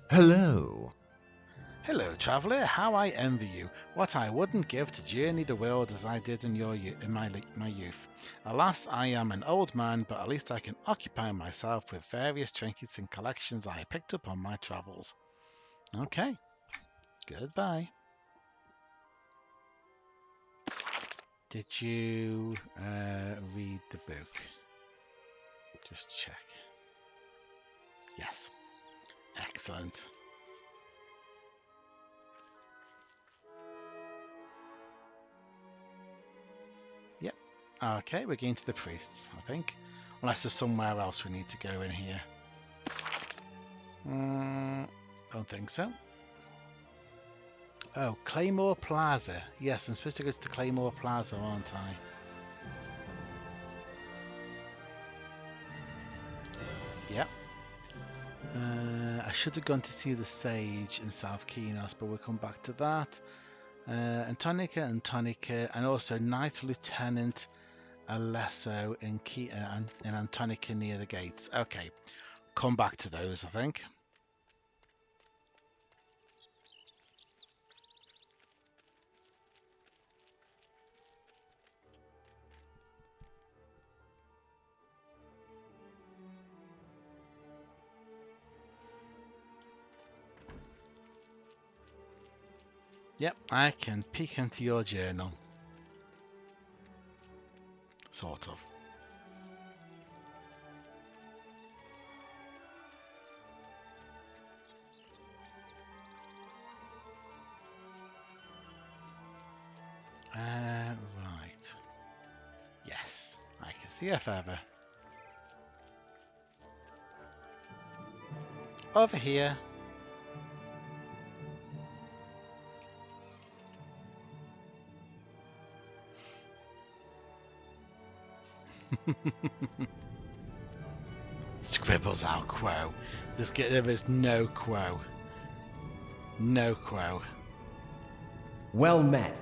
Hello. Hello, traveller. How I envy you. What I wouldn't give to journey the world as I did in my youth. Alas, I am an old man, but at least I can occupy myself with various trinkets and collections I picked up on my travels. Okay. Goodbye. Did you read the book? Just check. Yes. Excellent. Yep. Okay, we're going to the priests, I think. Unless there's somewhere else we need to go in here. Don't think so. Oh, Claymore Plaza. Yes, I'm supposed to go to the Claymore Plaza, aren't I? Yep. I should have gone to see the Sage in South Kenos, but we'll come back to that. Antonica, and also Knight Lieutenant Alesso in Antonica near the gates. Okay, come back to those, I think. Yep, I can peek into your journal. Sort of. Right. Yes, I can see her further. Over here. Scribbles out quo. There is no quo. No quo. Well met.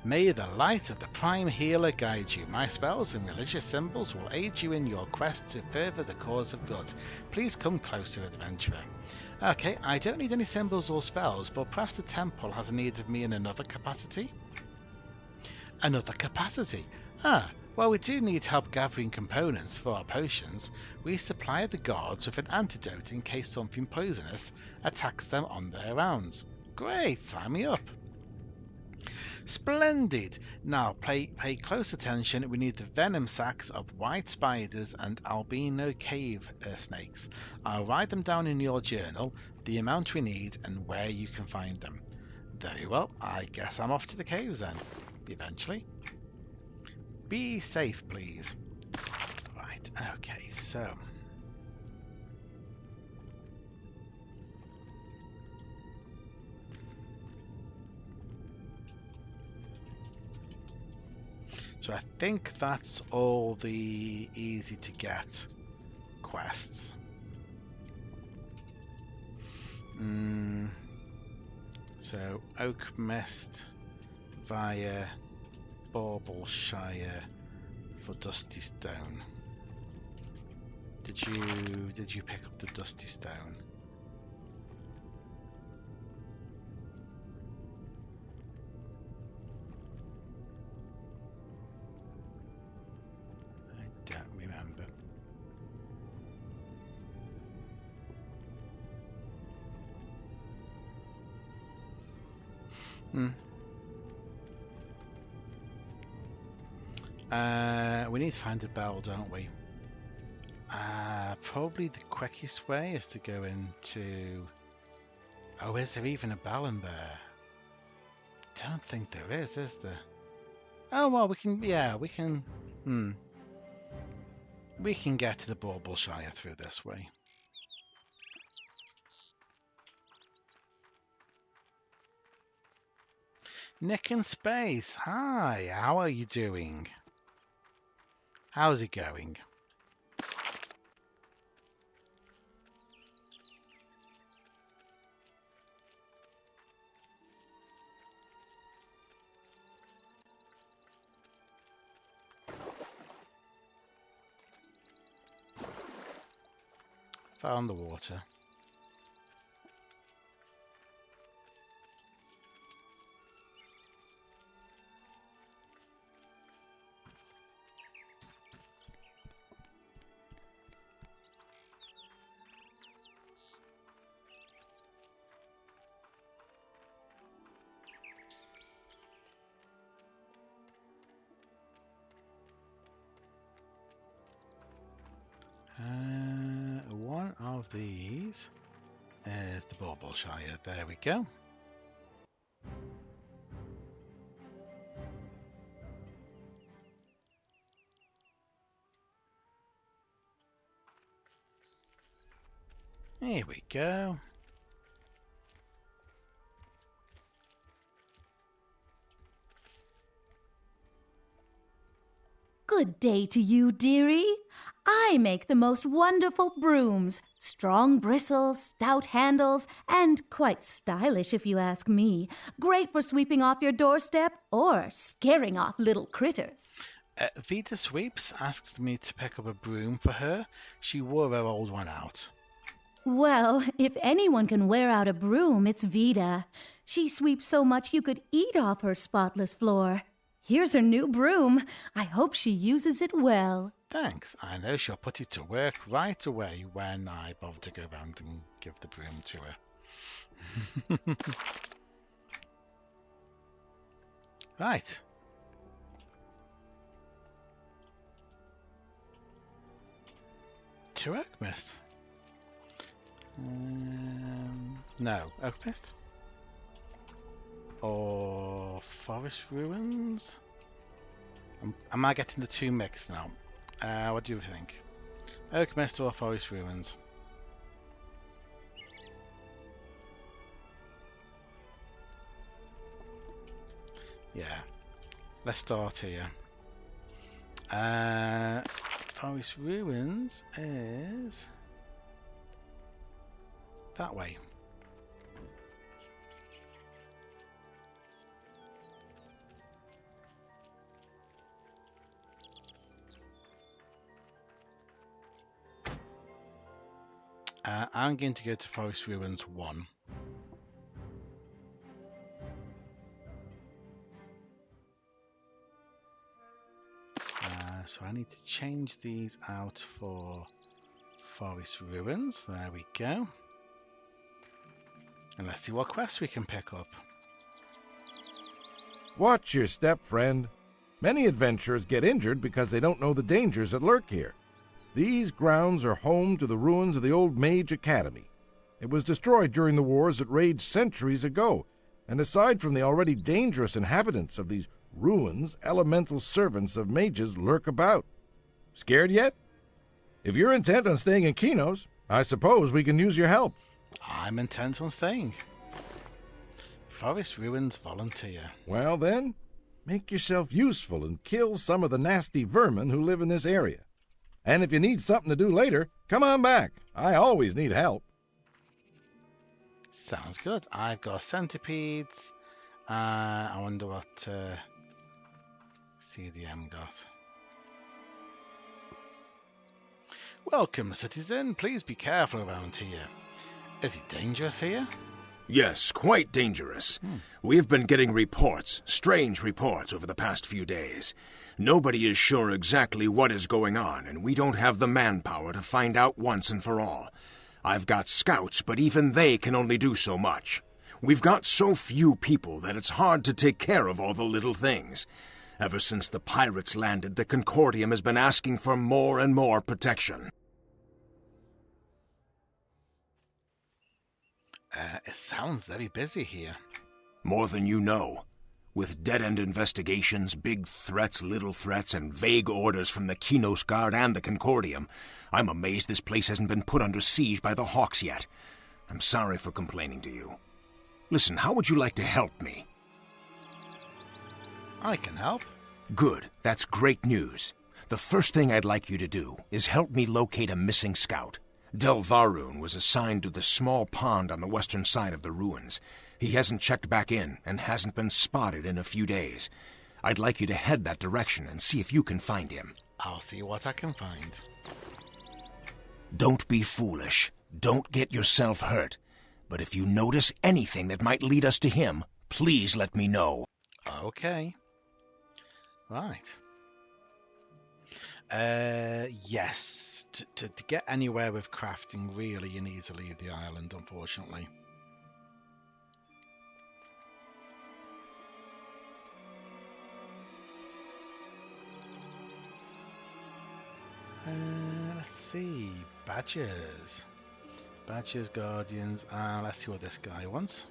May the light of the Prime Healer guide you. My spells and religious symbols will aid you in your quest to further the cause of good. Please come closer, adventurer. Okay, I don't need any symbols or spells, but perhaps the temple has a need of me in another capacity? Another capacity? Ah, well, we do need help gathering components for our potions. We supply the guards with an antidote in case something poisonous attacks them on their rounds. Great, sign me up. Splendid! Now, pay close attention. We need the venom sacs of white spiders and albino cave snakes. I'll write them down in your journal, the amount we need and where you can find them. Very well, I guess I'm off to the caves then, eventually. Be safe, please. Right, okay, so... So I think that's all the easy to get quests. So Oakmyst via Baubleshire for Dusty Stone. Did you pick up the Dusty Stone? Don't remember. We need to find a bell, don't we? Probably the quickest way is to go into... Oh, is there even a bell in there? Don't think there is there? Oh, well, we can get to the Baubleshire through this way. Nick in Space, hi, how are you doing? How's it going? Found the water. of these is the Baubleshire. There we go. Here we go. Good day to you, dearie. I make the most wonderful brooms. Strong bristles, stout handles, and quite stylish if you ask me. Great for sweeping off your doorstep or scaring off little critters. Vita Sweeps asked me to pick up a broom for her. She wore her old one out. Well, if anyone can wear out a broom, it's Vida. She sweeps so much you could eat off her spotless floor. Here's her new broom. I hope she uses it well. Thanks. I know she'll put it to work right away when I bother to go round and give the broom to her. Right. To Oakmyst. No, Oakmyst? Or Forest Ruins? Am I getting the two mixed now? What do you think? Oakmyst or Forest Ruins? Yeah, let's start here. Forest Ruins is that way. I'm going to go to Forest Ruins 1. So I need to change these out for Forest Ruins. There we go. And let's see what quests we can pick up. Watch your step, friend. Many adventurers get injured because they don't know the dangers that lurk here. These grounds are home to the ruins of the old Mage Academy. It was destroyed during the wars that raged centuries ago, and aside from the already dangerous inhabitants of these ruins, elemental servants of mages lurk about. Scared yet? If you're intent on staying in Kinos, I suppose we can use your help. I'm intent on staying. Forest Ruins volunteer. Well then, make yourself useful and kill some of the nasty vermin who live in this area. And if you need something to do later, come on back. I always need help. Sounds good. I've got centipedes. I wonder what CDM got. Welcome, citizen. Please be careful around here. Is it dangerous here? Yes, quite dangerous. We've been getting reports, strange reports, over the past few days. Nobody is sure exactly what is going on, and we don't have the manpower to find out once and for all. I've got scouts, but even they can only do so much. We've got so few people that it's hard to take care of all the little things. Ever since the pirates landed, the Concordium has been asking for more and more protection. It sounds very busy here. More than you know. With dead-end investigations, big threats, little threats, and vague orders from the Kinos Guard and the Concordium, I'm amazed this place hasn't been put under siege by the Hawks yet. I'm sorry for complaining to you. Listen, how would you like to help me? I can help. Good. That's great news. The first thing I'd like you to do is help me locate a missing scout. Delvaroon was assigned to the small pond on the western side of the ruins. He hasn't checked back in and hasn't been spotted in a few days. I'd like you to head that direction and see if you can find him. I'll see what I can find. Don't be foolish. Don't get yourself hurt. But if you notice anything that might lead us to him, please let me know. Okay. Right. Yes. To get anywhere with crafting, really, you need to leave the island, unfortunately. Let's see. Badges. Badges, Guardians, and let's see what this guy wants.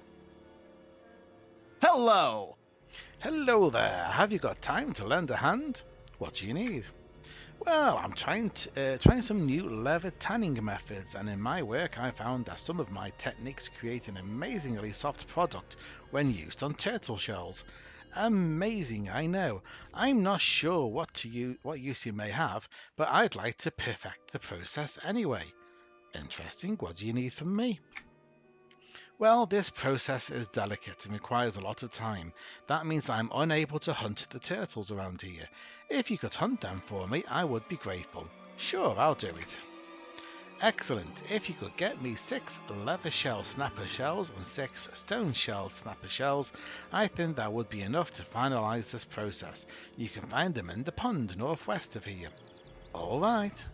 Hello! Hello there. Have you got time to lend a hand? What do you need? Well, I'm trying some new leather tanning methods, and in my work I found that some of my techniques create an amazingly soft product when used on turtle shells. Amazing, I know. I'm not sure what use you may have, but I'd like to perfect the process anyway. Interesting. What do you need from me? Well, this process is delicate and requires a lot of time. That means I'm unable to hunt the turtles around here. If you could hunt them for me, I would be grateful. Sure, I'll do it. Excellent. If you could get me 6 leather shell snapper shells and 6 stone shell snapper shells, I think that would be enough to finalize this process. You can find them in the pond northwest of here. All right.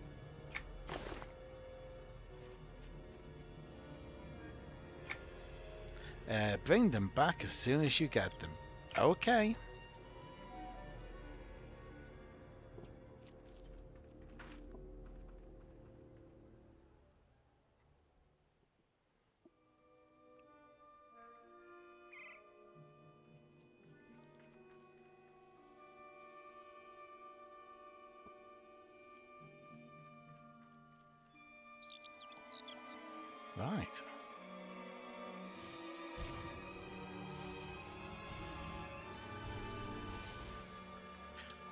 Bring them back as soon as you get them. Okay. Right.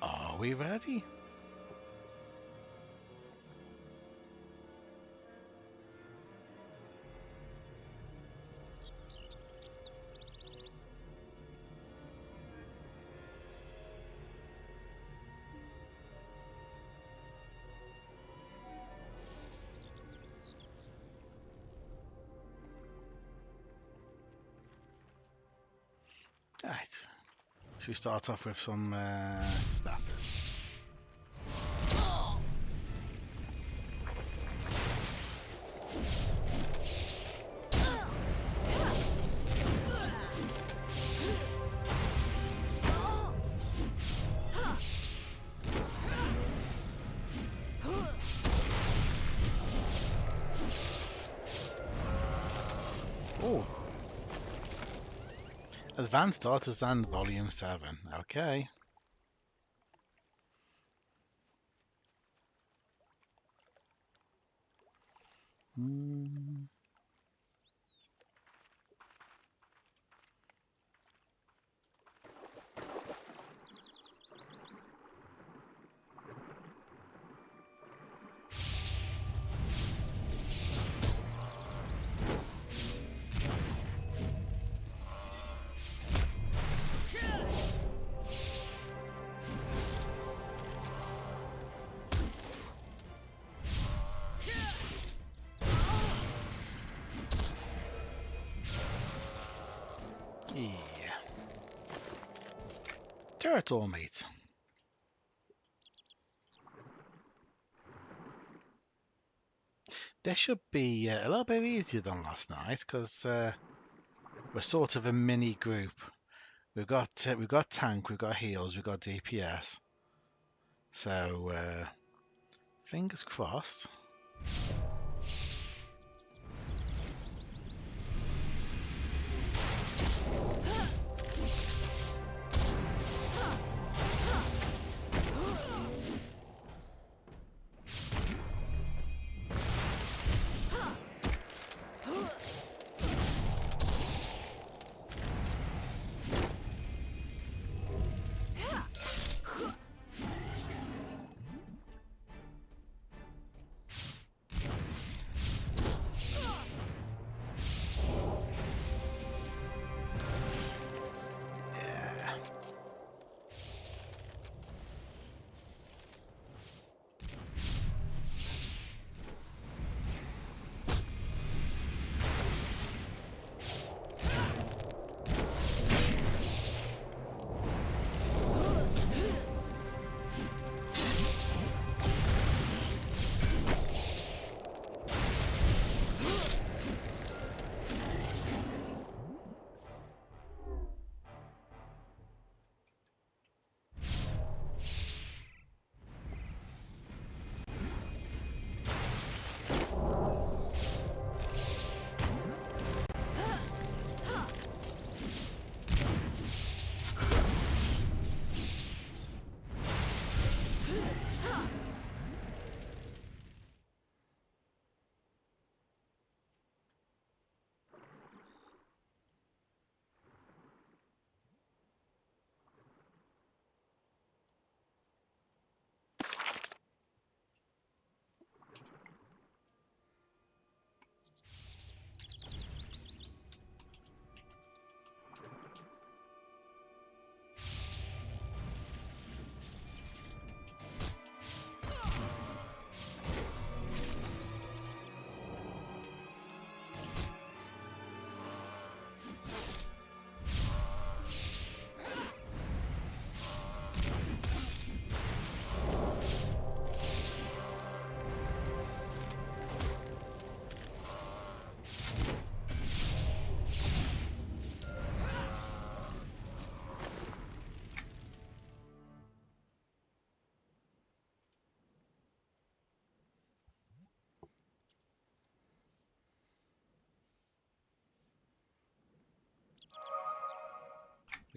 Are we ready? Right. Should we start off with some snappers? Oh. Advanced Artisan Volume 7. Okay. Yeah. Turtle meat. This should be a little bit easier than last night because we're sort of a mini group. We've got tank, we've got heals, we've got DPS. So fingers crossed.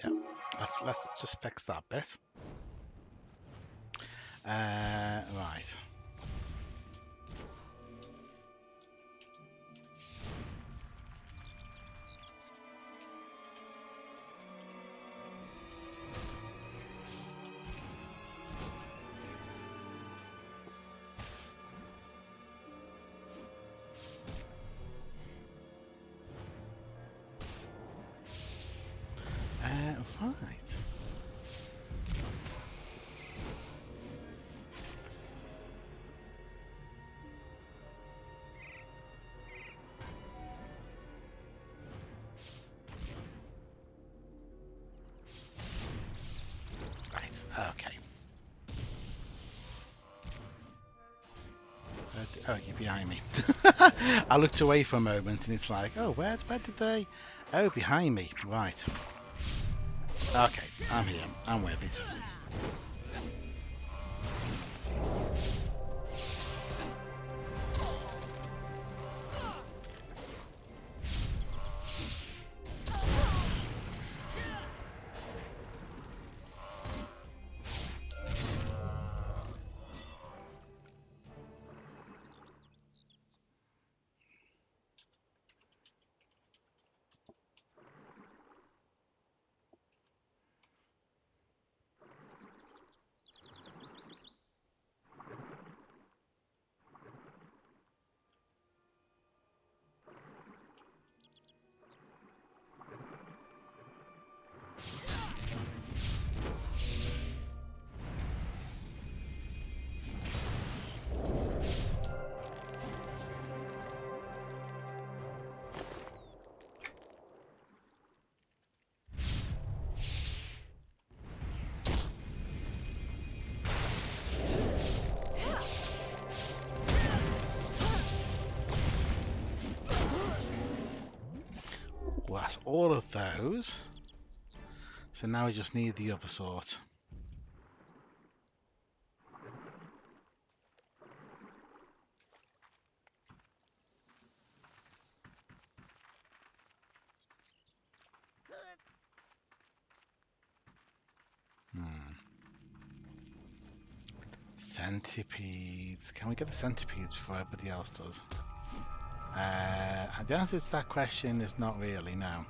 Yeah, let's just fix that bit. Right. Right. Right. Okay. Oh, you're behind me. I looked away for a moment, and it's like, oh, where did they? Oh, behind me. Right. Okay, I'm here. I'm with it. Well, that's all of those. So now we just need the other sort. Centipedes. Can we get the centipedes before everybody else does? The answer to that question is not really, no.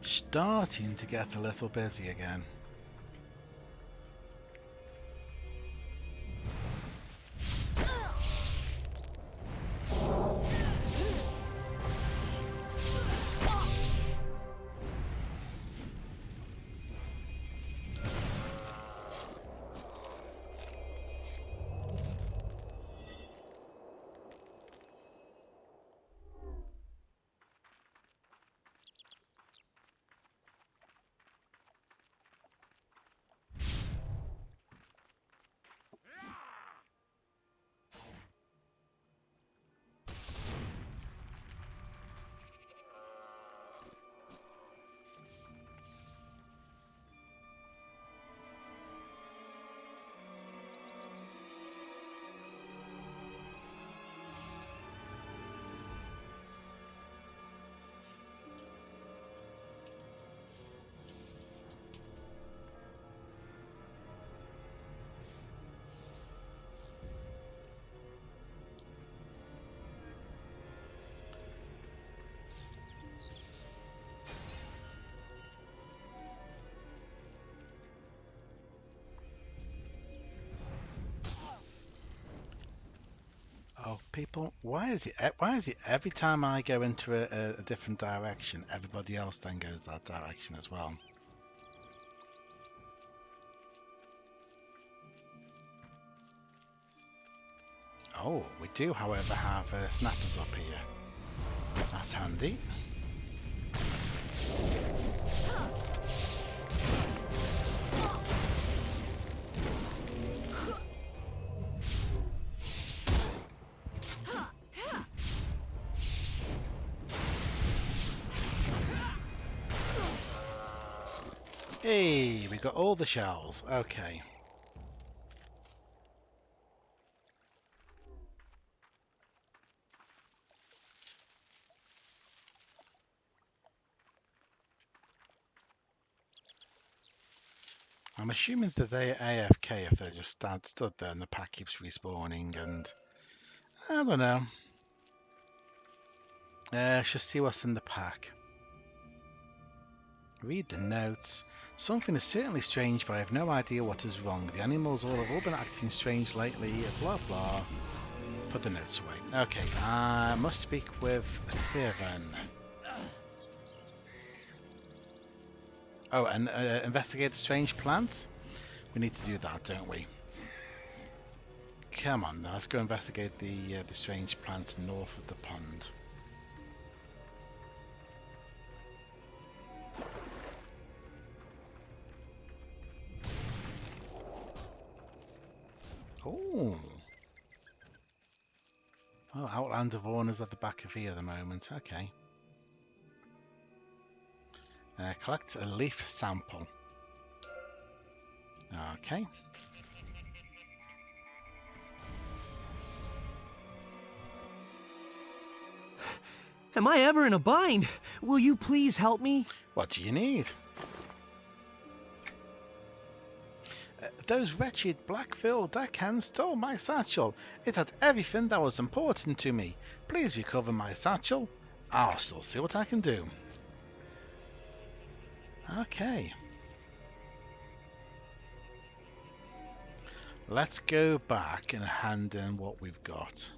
Starting to get a little busy again. Oh, people, why is it every time I go into a different direction, everybody else then goes that direction as well? Oh, we do, however, have snappers up here. That's handy. Hey, we got all the shells. Okay. I'm assuming that they're AFK if they just stood there and the pack keeps respawning, and I don't know. Let's just see what's in the pack. Read the notes. Something is certainly strange, but I have no idea what is wrong. The animals all have been acting strange lately, blah blah. Put the notes away. Okay, I must speak with Thevan. Oh, and investigate the strange plants? We need to do that, don't we? Come on, let's go investigate the strange plants north of the pond. Oh. Oh, Outland of Warner's at the back of here at the moment. Okay. Collect a leaf sample. Okay. Am I ever in a bind? Will you please help me? What do you need? Those wretched Blackville deckhands stole my satchel. It had everything that was important to me. Please recover my satchel. I'll still see what I can do. Okay. Let's go back and hand in what we've got.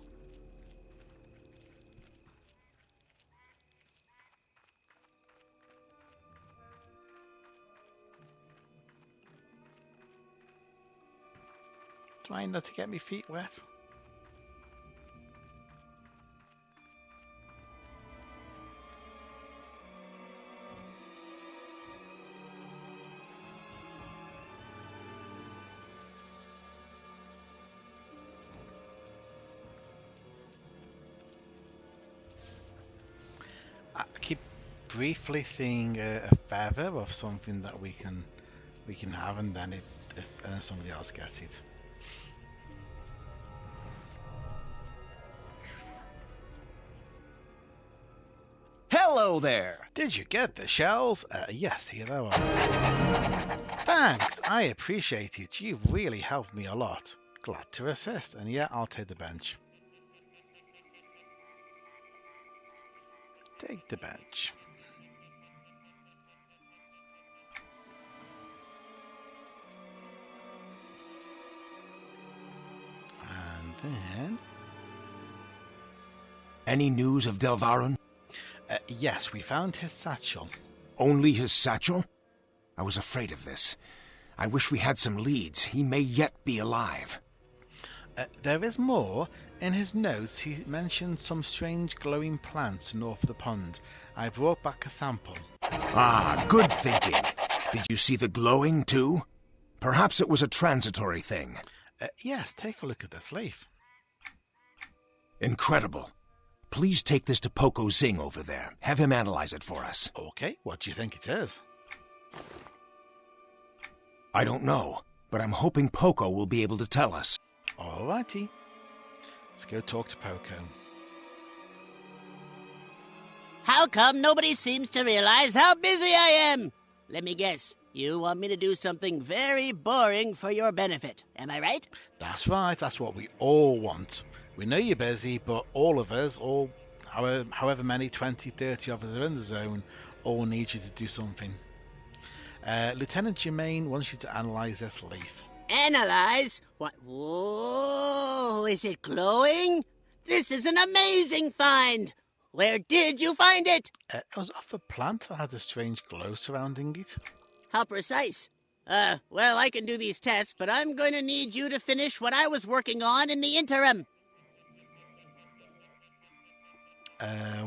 Trying not to get my feet wet. I keep briefly seeing a feather of something that we can have, and then somebody else gets it. Hello there! Did you get the shells? Yes, here they are. Thanks, I appreciate it. You've really helped me a lot. Glad to assist, and yeah, I'll take the bench. Take the bench. And then... Any news of Delvaron? Yes, we found his satchel. Only his satchel? I was afraid of this. I wish we had some leads. He may yet be alive. There is more. In his notes, he mentioned some strange glowing plants north of the pond. I brought back a sample. Ah, good thinking. Did you see the glowing, too? Perhaps it was a transitory thing. Yes, take a look at this leaf. Incredible. Please take this to Poco Zing over there. Have him analyze it for us. Okay, what do you think it is? I don't know, but I'm hoping Poco will be able to tell us. Alrighty. Let's go talk to Poco. How come nobody seems to realize how busy I am? Let me guess. You want me to do something very boring for your benefit. Am I right? That's right. That's what we all want. We know you're busy, but all of us, however many, 20, 30 of us are in the zone, all need you to do something. Lieutenant Germain wants you to analyze this leaf. Analyze? What? Whoa, is it glowing? This is an amazing find! Where did you find it? It was off a plant that had a strange glow surrounding it. How precise? Well, I can do these tests, but I'm going to need you to finish what I was working on in the interim.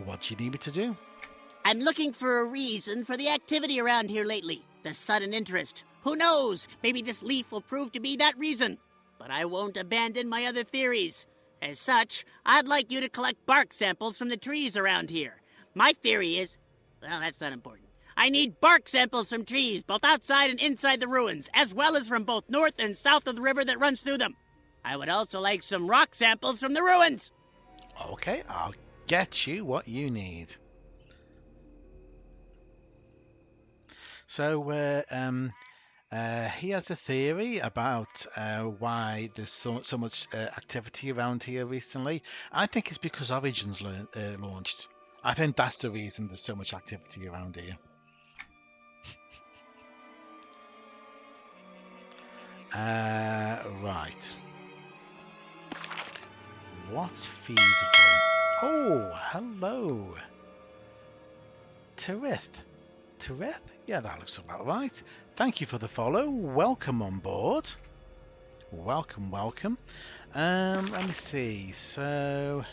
What do you need me to do? I'm looking for a reason for the activity around here lately. The sudden interest. Who knows? Maybe this leaf will prove to be that reason. But I won't abandon my other theories. As such, I'd like you to collect bark samples from the trees around here. My theory is... Well, that's not important. I need bark samples from trees, both outside and inside the ruins, as well as from both north and south of the river that runs through them. I would also like some rock samples from the ruins. Okay, I'll get you what you need. So, he has a theory about why there's so much activity around here recently. I think it's because Origins launched. I think that's the reason there's so much activity around here. Right. What's feasible? Oh, hello. Tirith. Tirith? Yeah, that looks about right. Thank you for the follow. Welcome on board. Welcome, welcome. Let me see. So...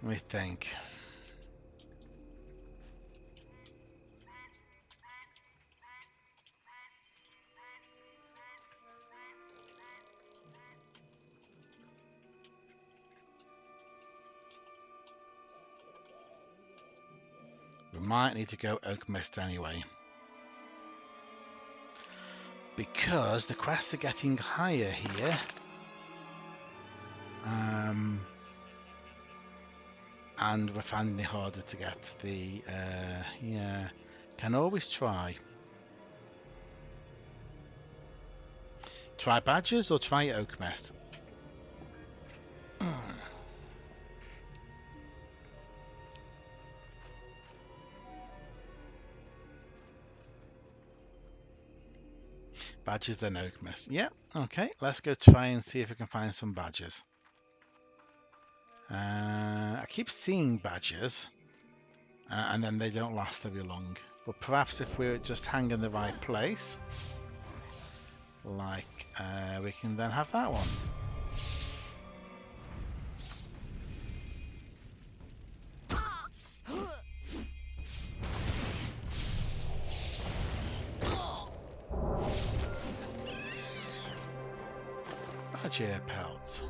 let me think. We might need to go Oakmyst anyway. Because the quests are getting higher here. And we're finding it harder to get the... yeah, can always try. Try Badgers or try Oakmyst? Badgers then Oakmyst. Yeah, okay, let's go try and see if we can find some badgers. I keep seeing badgers, and then they don't last very long. But perhaps if we just hang in the right place, like we can then have that one. Badger pelts.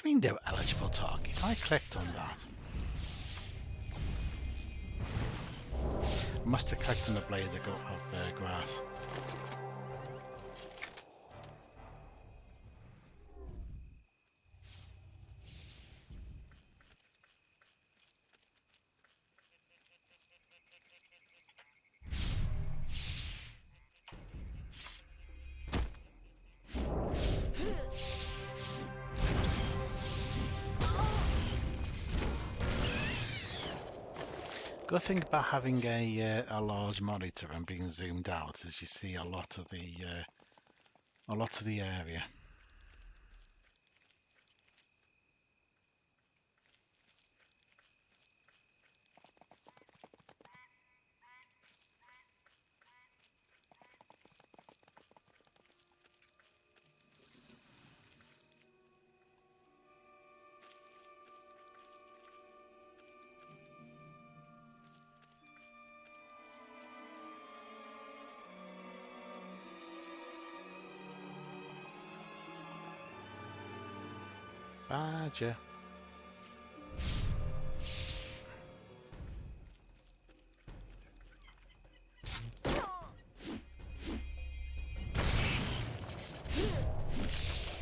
Window eligible target. I clicked on that. Must have clicked on the blade of grass. Good thing about having a large monitor and being zoomed out is you see a lot of the area. Badger.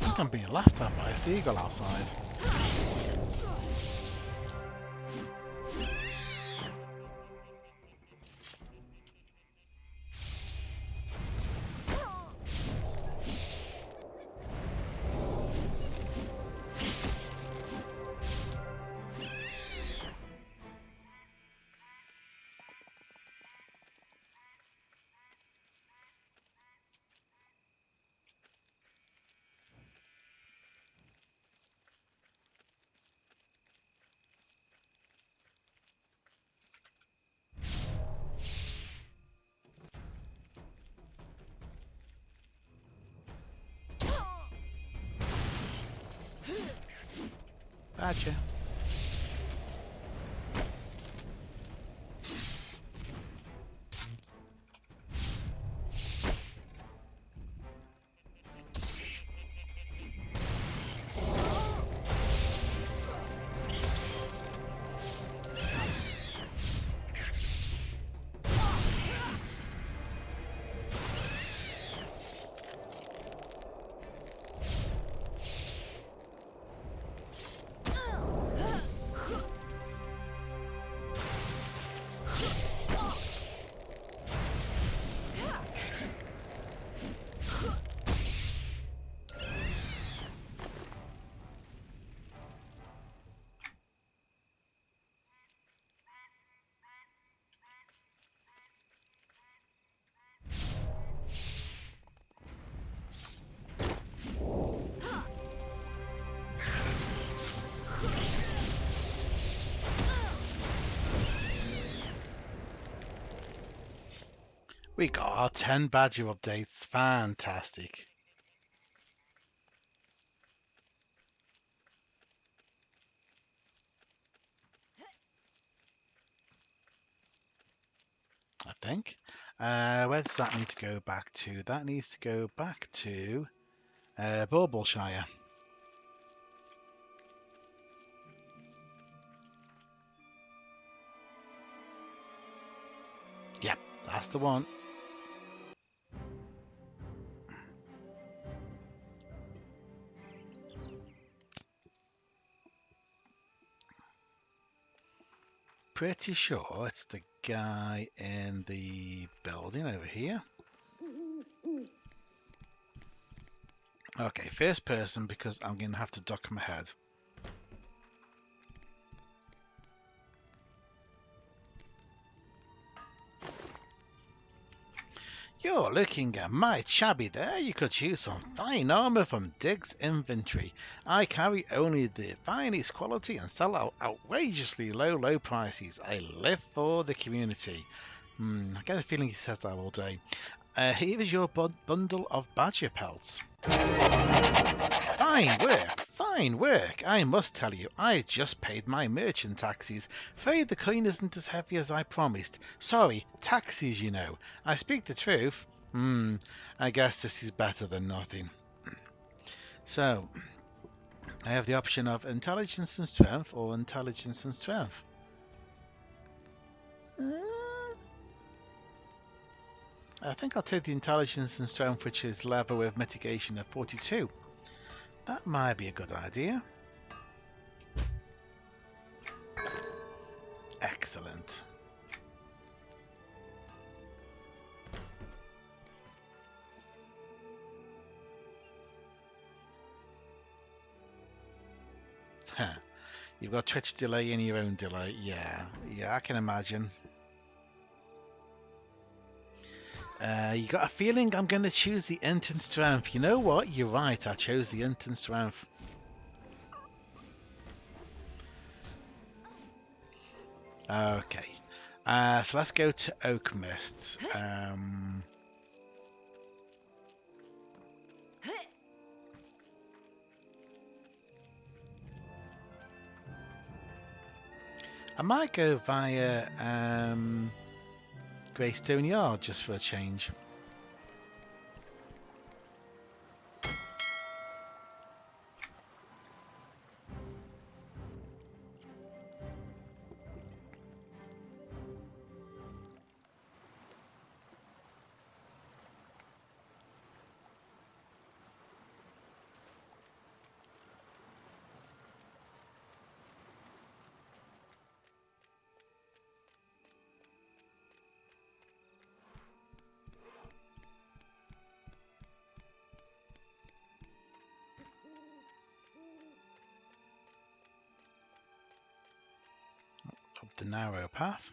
I think I'm being laughed at by a seagull outside. Badger. We got our 10 Badger updates. Fantastic. I think. Where does that need to go back to? That needs to go back to Baubleshire. Yep, that's the one. Pretty sure it's the guy in the building over here. Okay, first person because I'm going to have to duck my head. You're looking at my shabby there. You could use some fine armor from Dig's inventory. I carry only the finest quality and sell out outrageously low prices. I live for the community. I get a feeling he says that all day. Here is your bundle of badger pelts. Fine work. I must tell you, I just paid my merchant taxes. Afraid the coin isn't as heavy as I promised. Sorry, taxes, you know. I speak the truth. I guess this is better than nothing. So, I have the option of intelligence and strength or intelligence and strength. I think I'll take the intelligence and strength, which is level with mitigation of 42. That might be a good idea. Excellent. You've got Twitch delay and your own delay. Yeah, I can imagine. You got a feeling I'm going to choose the int and strength. You know what? You're right. I chose the int and strength. Okay. So let's go to Oakmyst. I might go via Greystone Yard just for a change. The narrow path.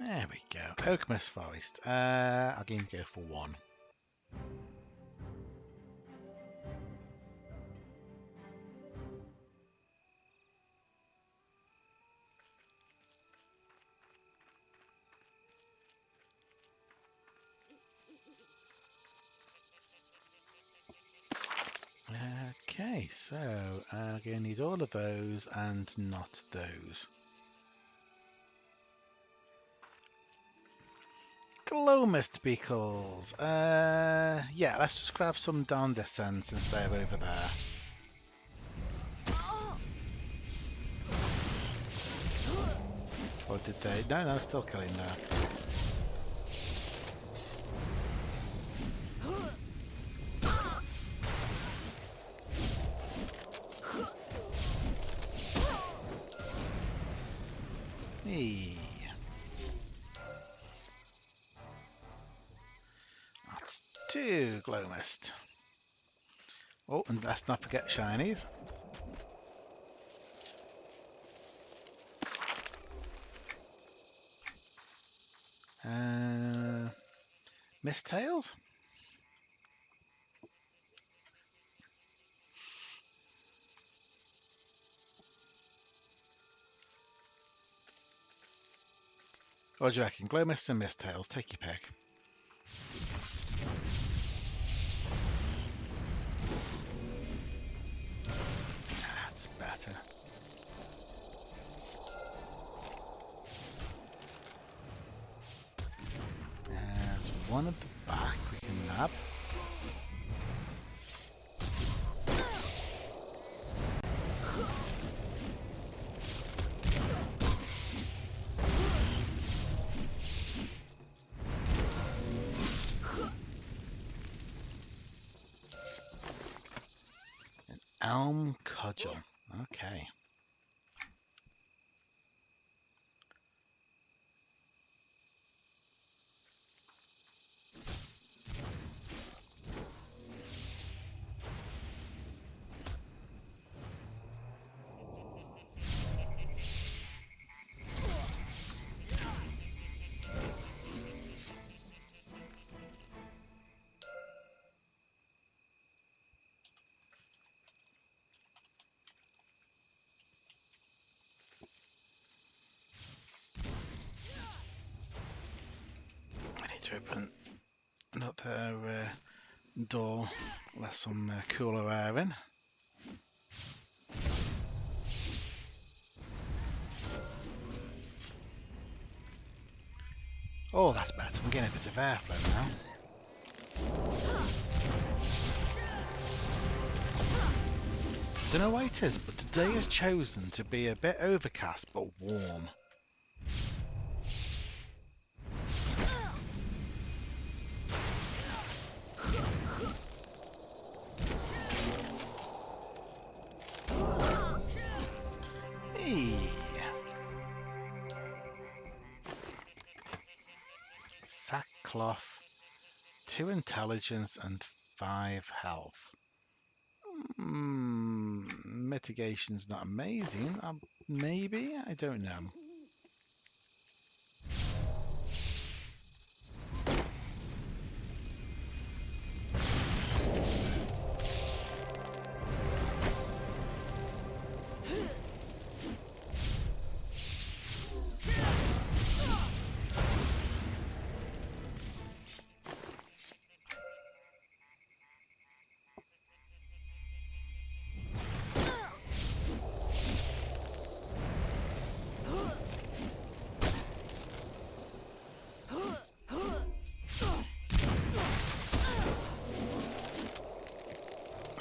There we go. Oakmyst Forest. I'll go for 1. Okay. Okay, so I'm going to need all of those and not those. Glow mist beetles. Yeah, let's just grab some down this end since they're over there. Or did they? No, still killing there. Hey. Let's do glow mist. Oh, and let's not forget shinies. Mist tails. What do you reckon? Glow mist and mist tails. Take your pick. That's better. There's one at the back we can nab. An elm cudgel. Okay. To open another door, let some cooler air in. Oh, that's better. I'm getting a bit of airflow now. Don't know why it is, but today has chosen to be a bit overcast but warm. Sackcloth, 2 intelligence and 5 health. Mitigation's not amazing. Maybe? I don't know.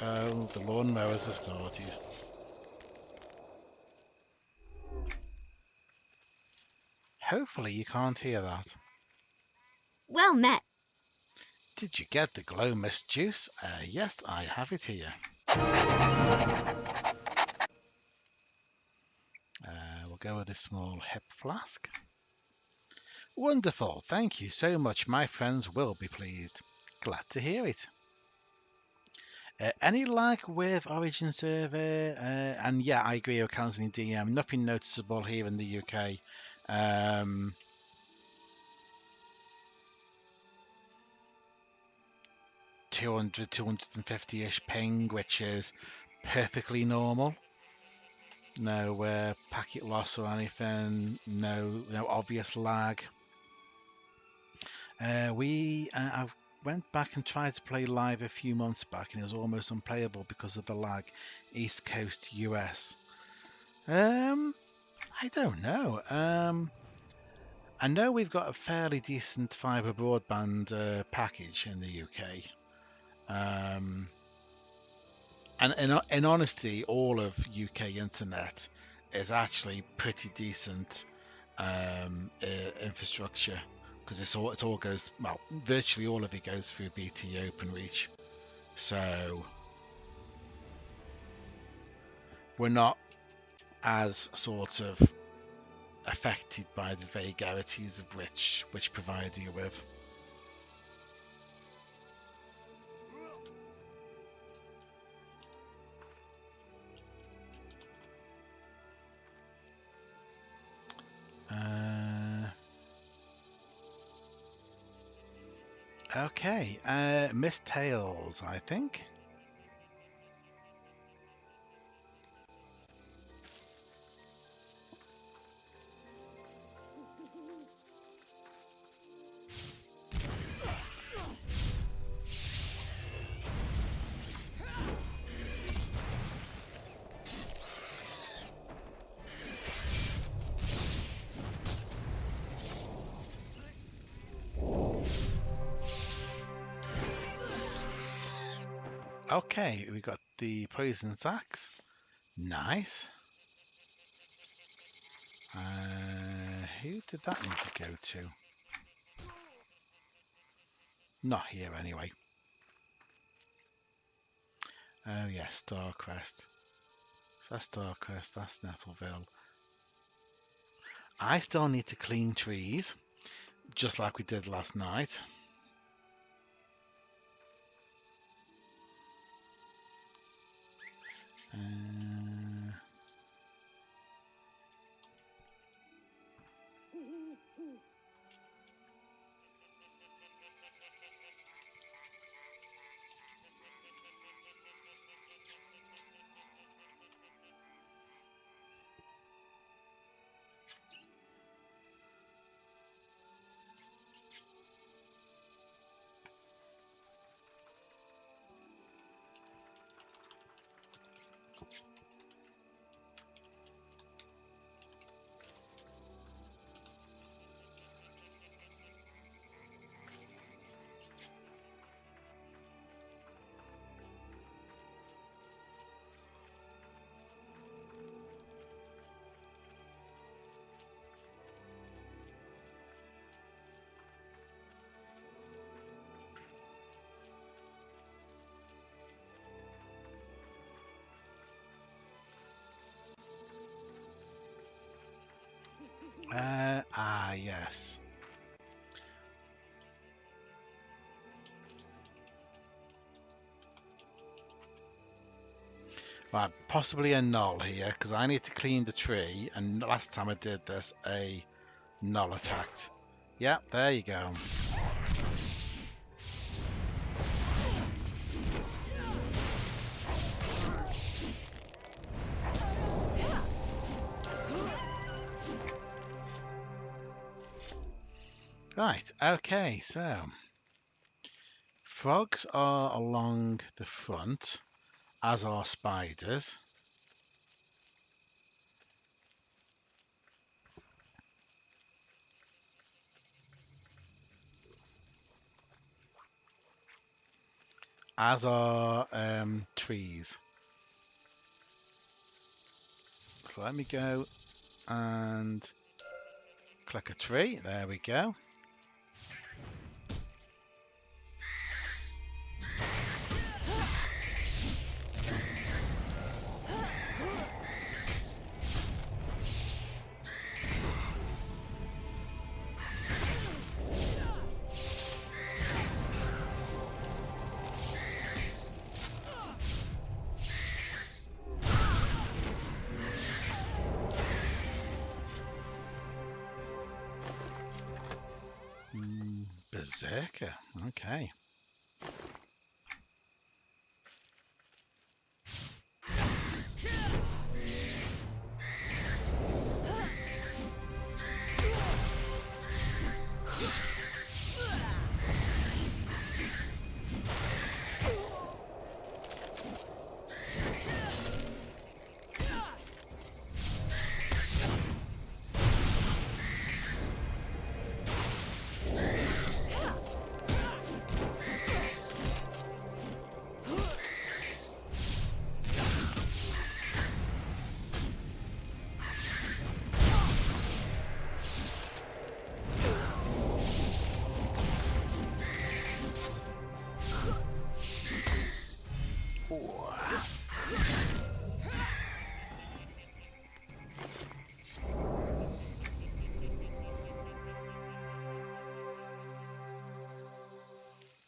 Oh, the lawnmowers have started. Hopefully you can't hear that. Well met. Did you get the glow mist juice? Yes, I have it here. We'll go with a small hip flask. Wonderful. Thank you so much. My friends will be pleased. Glad to hear it. Any lag with Origin server? And yeah, I agree with Counseling DM. Nothing noticeable here in the UK. 200, 250-ish ping, which is perfectly normal. No packet loss or anything. No obvious lag. We have went back and tried to play live a few months back, and it was almost unplayable because of the lag. East Coast US. I don't know. I know we've got a fairly decent fibre broadband package in the UK. And in honesty, all of UK internet is actually pretty decent infrastructure, because it all goes, well, virtually all of it goes through BT Openreach. So we're not as sort of affected by the vagaries of which provider you're with. Okay, Miss Tales, I think. Okay, we got the poison sacks. Nice. Who did that need to go to? Not here, anyway. Oh, yes, Starcrest. So that's Starcrest, that's Nettleville. I still need to clean trees, just like we did last night. Yes. Right, possibly a null here, because I need to clean the tree, and last time I did this, a null attacked. Yep, there you go. Right, okay, so frogs are along the front, as are spiders. As are trees. So let me go and click a tree. There we go. Berserker, okay.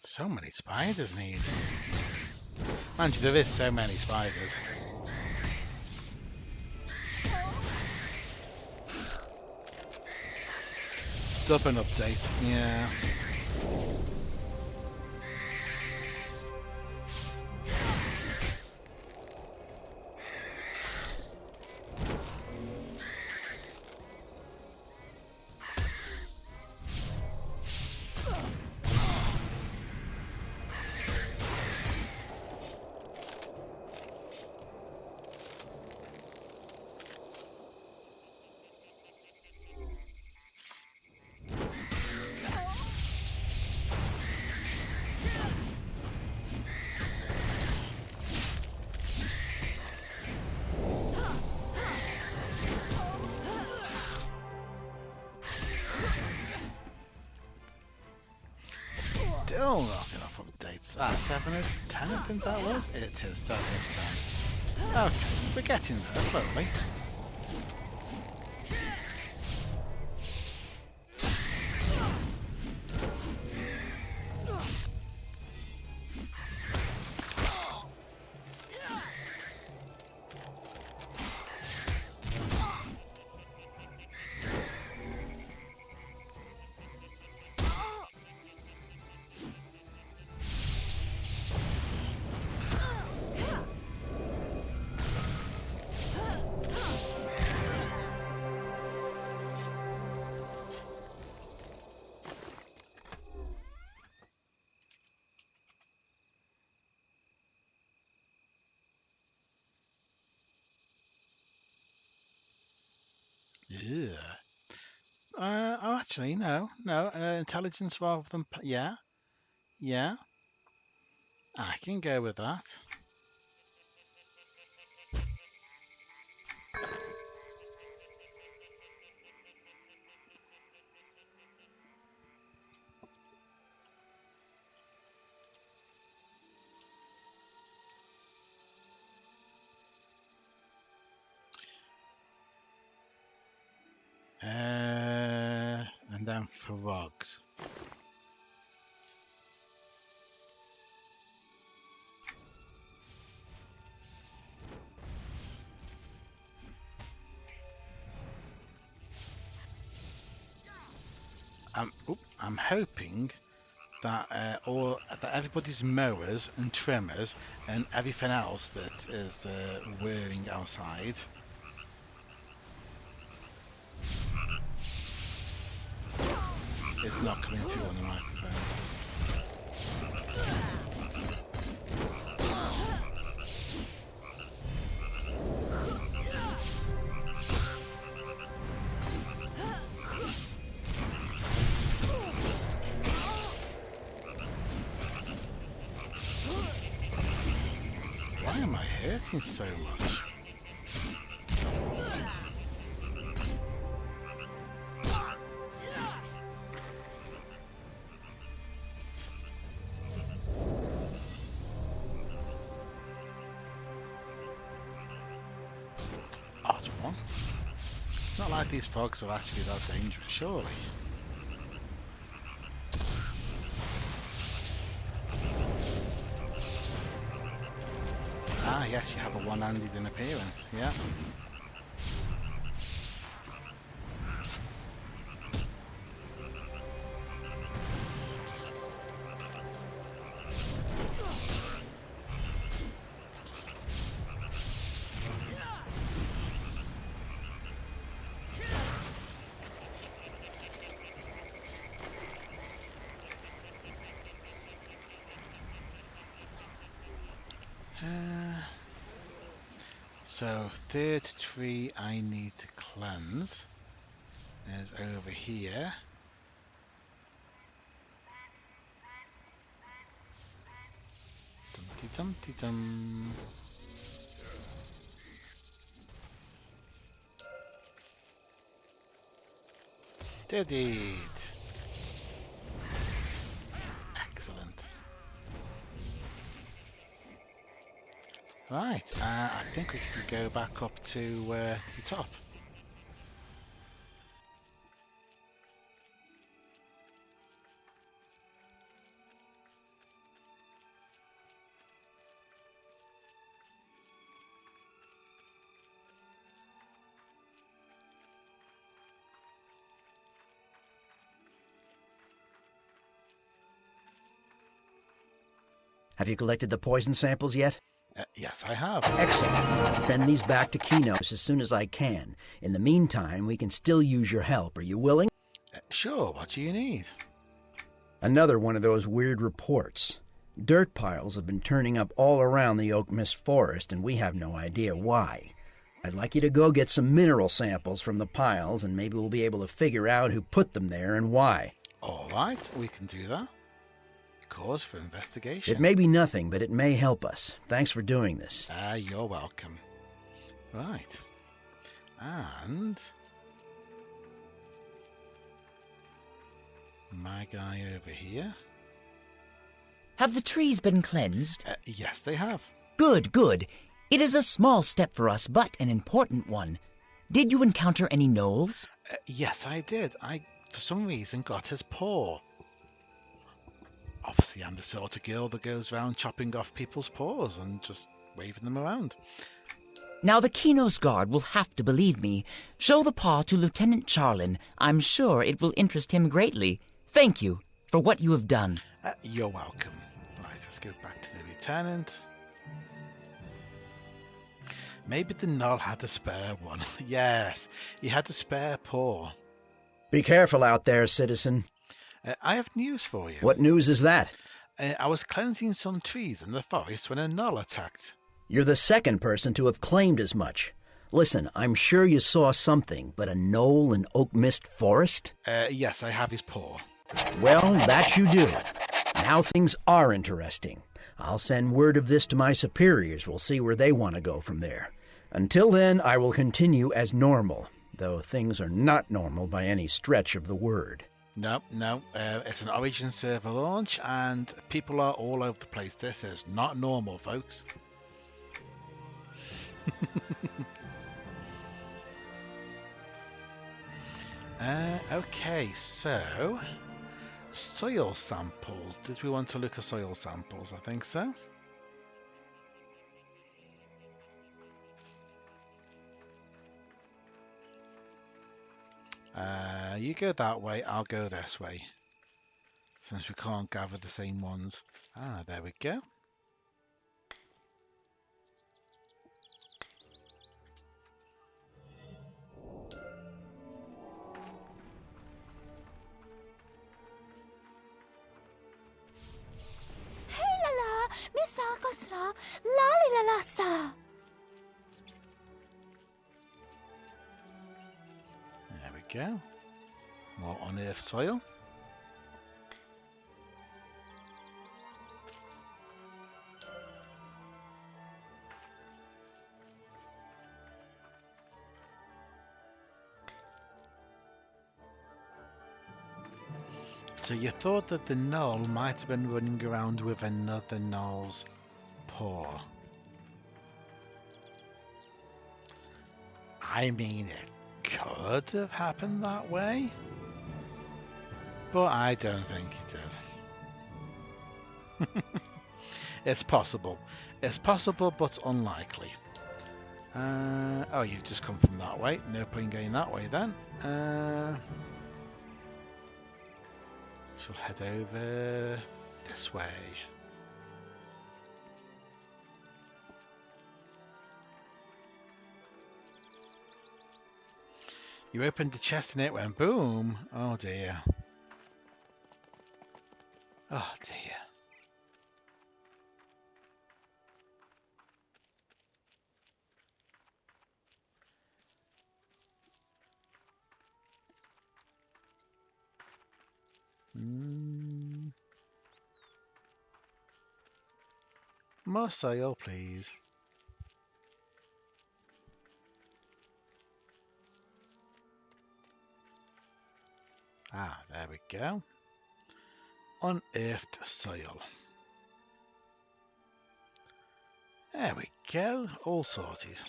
So many spiders needed. Mind you, there is so many spiders. Stubborn update, yeah. Still not enough updates. 7 of 10 I think that was? It is 7 of 10. Okay, we're getting there slowly. Yeah. Oh, actually, no. Intelligence rather than... Yeah. Yeah. I can go with that. And then frogs. I'm hoping that that everybody's mowers and trimmers and everything else that is whirring outside is not coming through on the microphone. Why am I hurting so much? Odd one. It's not like these frogs are actually that dangerous, surely. Ah, yes, you have a one-handed in appearance, yeah. So, third tree I need to cleanse is over here. Dum-de-dum-de-dum. Did it! Excellent. Right, I think we can go back up to the top. Have you collected the poison samples yet? Yes, I have. Excellent. I'll send these back to Kinos as soon as I can. In the meantime, we can still use your help. Are you willing? Sure, what do you need? Another one of those weird reports. Dirt piles have been turning up all around the Oakmyst forest, and we have no idea why. I'd like you to go get some mineral samples from the piles, and maybe we'll be able to figure out who put them there and why. All right, we can do that. Cause for investigation. It may be nothing, but it may help us. Thanks for doing this. You're welcome. Right. And my guy over here. Have the trees been cleansed? Yes, they have. Good, good. It is a small step for us, but an important one. Did you encounter any gnolls? Yes, I did. I, for some reason, got his paw. Obviously, I'm the sort of girl that goes round chopping off people's paws and just waving them around. Now the Kinos guard will have to believe me. Show the paw to Lieutenant Charlin. I'm sure it will interest him greatly. Thank you for what you have done. You're welcome. Right, let's go back to the lieutenant. Maybe the gnoll had a spare one. Yes, he had a spare paw. Be careful out there, citizen. I have news for you. What news is that? I was cleansing some trees in the forest when a gnoll attacked. You're the second person to have claimed as much. Listen, I'm sure you saw something, but a gnoll in Oakmyst Forest? Yes, I have his paw. Well, that you do. Now things are interesting. I'll send word of this to my superiors. We'll see where they want to go from there. Until then, I will continue as normal, though things are not normal by any stretch of the word. No. It's an Origin server launch, and people are all over the place. This is not normal, folks. Okay, so soil samples. Did we want to look at soil samples? I think so. You go that way, I'll go this way. Since we can't gather the same ones. There we go. Hey la la, Miss Akosra, lali la la sa. There we go. More unearthed soil. So you thought that the gnoll might have been running around with another gnoll's paw. I mean, it could have happened that way, but I don't think it did. It's possible. It's possible, but unlikely. Oh, you've just come from that way. No point going that way then. Shall head over this way. You opened the chest and it went boom. Oh dear. Oh dear. More soil, please. There we go. Unearthed soil. There we go. All sorted.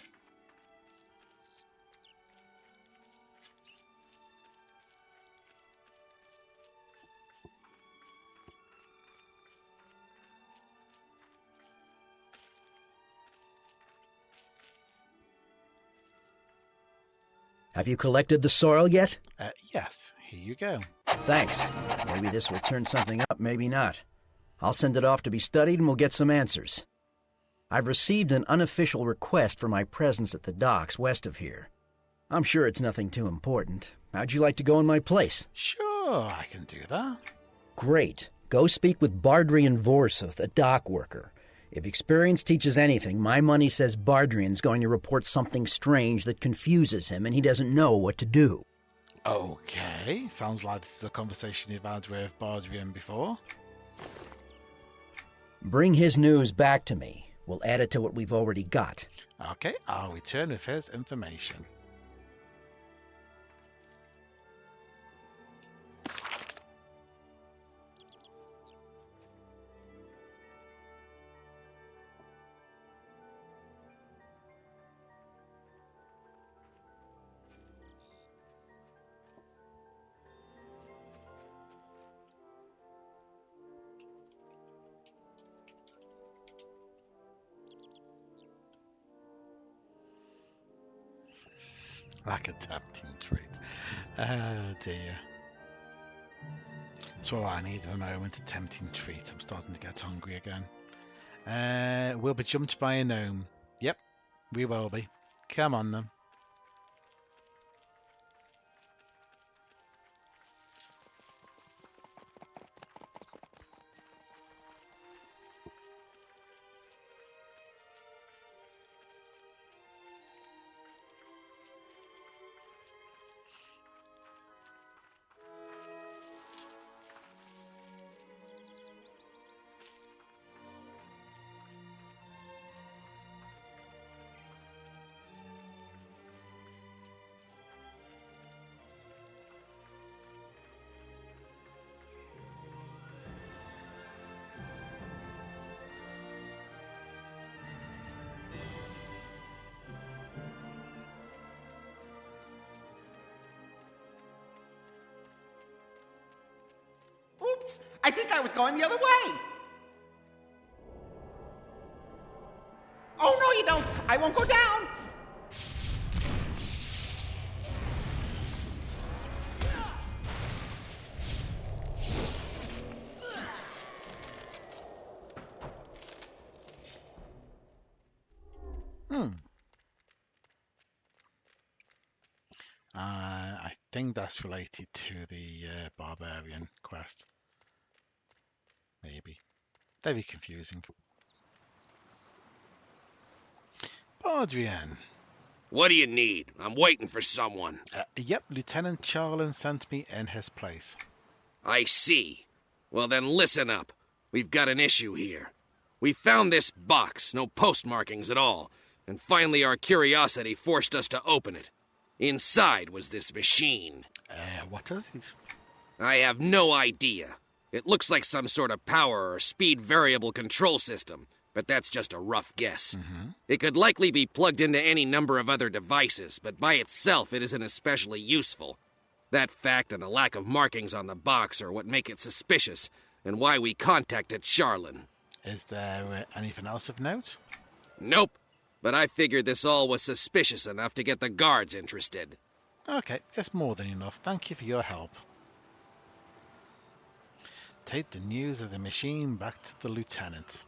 Have you collected the soil yet? Yes, here you go. Thanks. Maybe this will turn something up, maybe not. I'll send it off to be studied and we'll get some answers. I've received an unofficial request for my presence at the docks west of here. I'm sure it's nothing too important. How'd you like to go in my place? Sure, I can do that. Great. Go speak with Bardrian Vorsuth, a dock worker. If experience teaches anything, my money says Bardrian's going to report something strange that confuses him and he doesn't know what to do. Okay, sounds like this is a conversation you've had with Bardrian before. Bring his news back to me. We'll add it to what we've already got. Okay, I'll return with his information. Like a tempting treat. Oh dear. That's what I need at the moment, a tempting treat. I'm starting to get hungry again. We'll be jumped by a gnome. Yep, we will be. Come on then. Oops! I think I was going the other way! Oh, no, you don't! I won't go down! I think that's related to the barbarian quest. Maybe. Very confusing. Bardrian. What do you need? I'm waiting for someone. Yep, Lieutenant Charlin sent me in his place. I see. Well then listen up. We've got an issue here. We found this box, no postmarkings at all, and finally our curiosity forced us to open it. Inside was this machine. What is it? I have no idea. It looks like some sort of power or speed variable control system, but that's just a rough guess. It could likely be plugged into any number of other devices, but by itself it isn't especially useful. That fact and the lack of markings on the box are what make it suspicious, and why we contacted Charlin. Is there anything else of note? Nope. But I figured this all was suspicious enough to get the guards interested. Okay, it's more than enough. Thank you for your help. Take the news of the machine back to the lieutenant.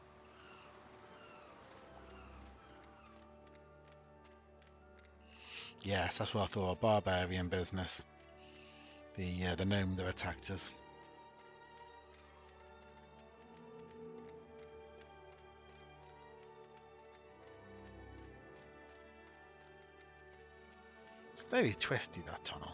Yes, that's what I thought. Barbarian business. The gnome that attacked us. It's very twisty, that tunnel.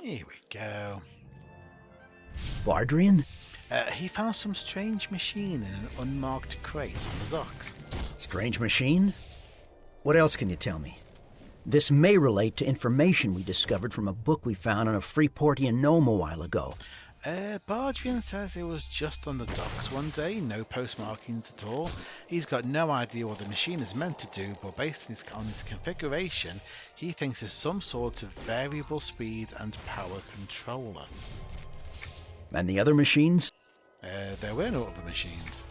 Here we go. Bardrian? He found some strange machine in an unmarked crate on the docks. Strange machine? What else can you tell me? This may relate to information we discovered from a book we found on a Freeportian gnome a while ago. Bardrian says it was just on the docks one day, no postmarkings at all. He's got no idea what the machine is meant to do, but based on its configuration, he thinks it's some sort of variable speed and power controller. And the other machines? There were no other machines.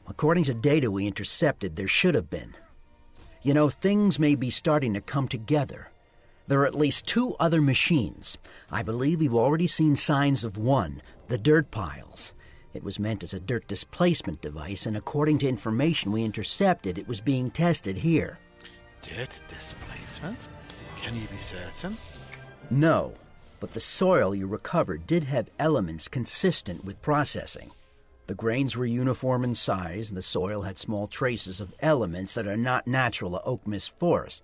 According to data we intercepted, there should have been. You know, things may be starting to come together. There are at least 2 other machines. I believe we've already seen signs of one, the dirt piles. It was meant as a dirt displacement device, and according to information we intercepted, it was being tested here. Dirt displacement? Can you be certain? No, but the soil you recovered did have elements consistent with processing. The grains were uniform in size, and the soil had small traces of elements that are not natural to Oakmyst Forest.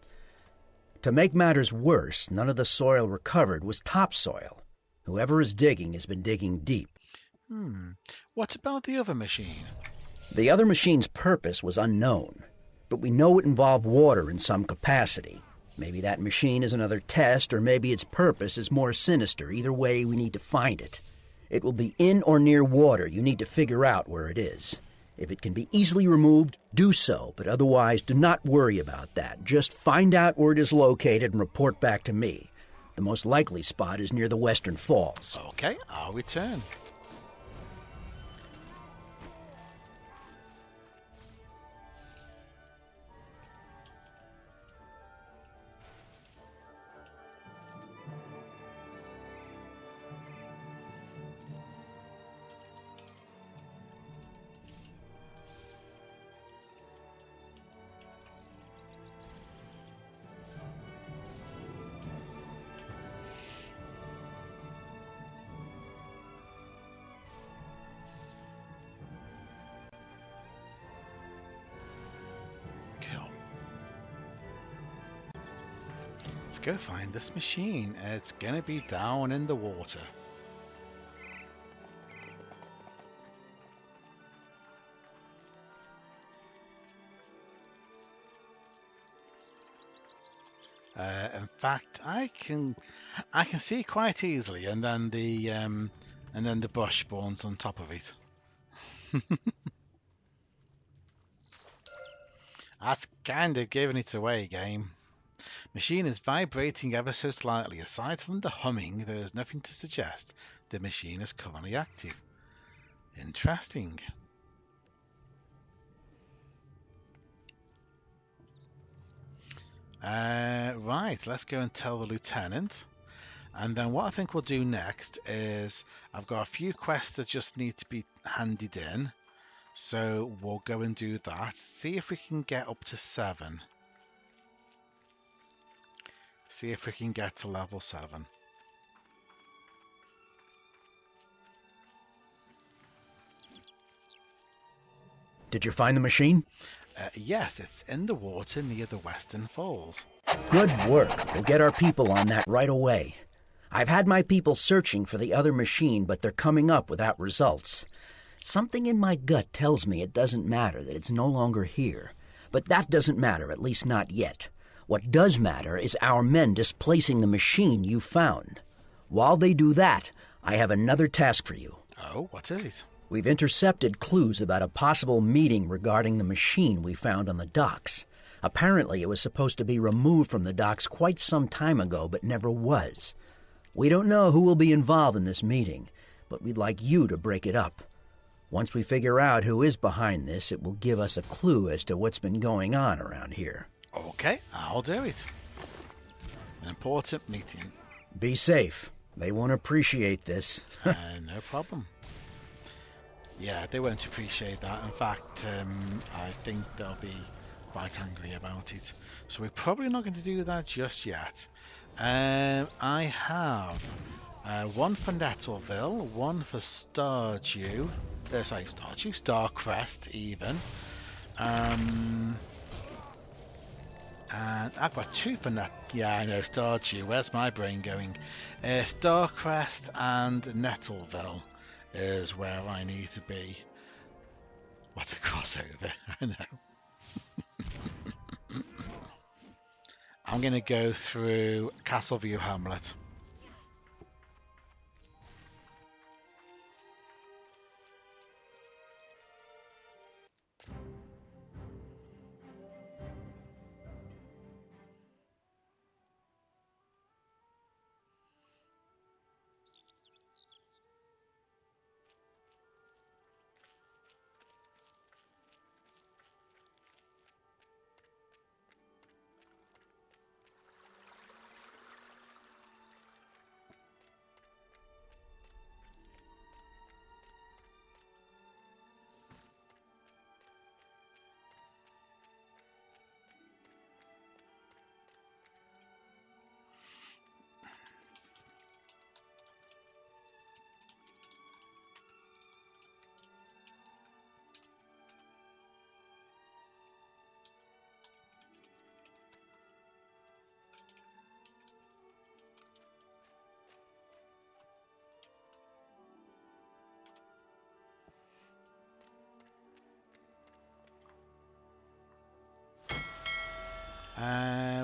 To make matters worse, none of the soil recovered was topsoil. Whoever is digging has been digging deep. What about the other machine? The other machine's purpose was unknown, but we know it involved water in some capacity. Maybe that machine is another test, or maybe its purpose is more sinister. Either way, we need to find it. It will be in or near water. You need to figure out where it is. If it can be easily removed, do so, but otherwise do not worry about that. Just find out where it is located and report back to me. The most likely spot is near the Western Falls. Okay, I'll return. Let's go find this machine. It's gonna be down in the water. In fact, I can see quite easily, and then the bush spawns on top of it. That's kind of giving it away, game. Machine is vibrating ever so slightly. Aside from the humming, there is nothing to suggest the machine is currently active. Interesting. Right, let's go and tell the lieutenant. And then what I think we'll do next is I've got a few quests that just need to be handed in. So we'll go and do that. See if we can get up to 7. See if we can get to level 7. Did you find the machine? Yes, it's in the water near the Western Falls. Good work. We'll get our people on that right away. I've had my people searching for the other machine, but they're coming up without results. Something in my gut tells me it doesn't matter, that it's no longer here. But that doesn't matter, at least not yet. What does matter is our men displacing the machine you found. While they do that, I have another task for you. Oh, what is it? We've intercepted clues about a possible meeting regarding the machine we found on the docks. Apparently, it was supposed to be removed from the docks quite some time ago, but never was. We don't know who will be involved in this meeting, but we'd like you to break it up. Once we figure out who is behind this, it will give us a clue as to what's been going on around here. Okay, I'll do it. An important meeting. Be safe. They won't appreciate this. No problem. Yeah, they won't appreciate that. In fact, I think they'll be quite angry about it. So we're probably not going to do that just yet. I have one for Nettleville, one for Stardew. Starcrest even. And I've got 2 for Yeah, I know, Stardew. Where's my brain going? Starcrest and Nettleville is where I need to be. What a crossover, I know. I'm going to go through Castleview Hamlet.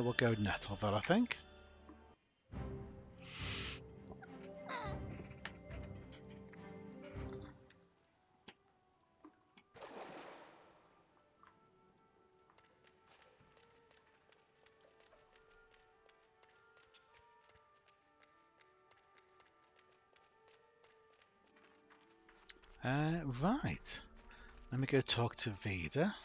We'll go Nettleville, I think. Right. Let me go talk to Vida.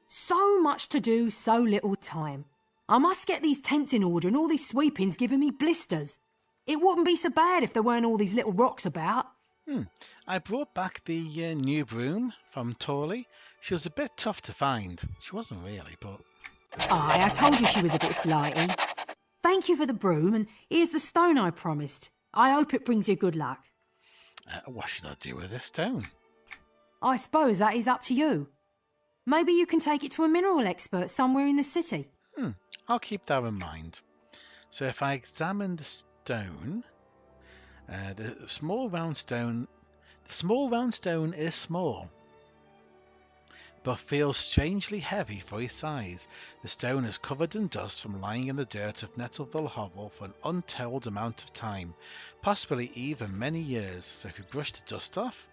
So much to do, so little time. I must get these tents in order and all these sweeping's giving me blisters. It wouldn't be so bad if there weren't all these little rocks about. I brought back the new broom from Torley. She was a bit tough to find. She wasn't really, but... Aye, I told you she was a bit flighty. Thank you for the broom, and here's the stone I promised. I hope it brings you good luck. What should I do with this stone? I suppose that is up to you. Maybe you can take it to a mineral expert somewhere in the city. I'll keep that in mind. So if I examine the stone, the small round stone is small, but feels strangely heavy for its size. The stone is covered in dust from lying in the dirt of Nettleville Hovel for an untold amount of time, possibly even many years. So if you brush the dust off,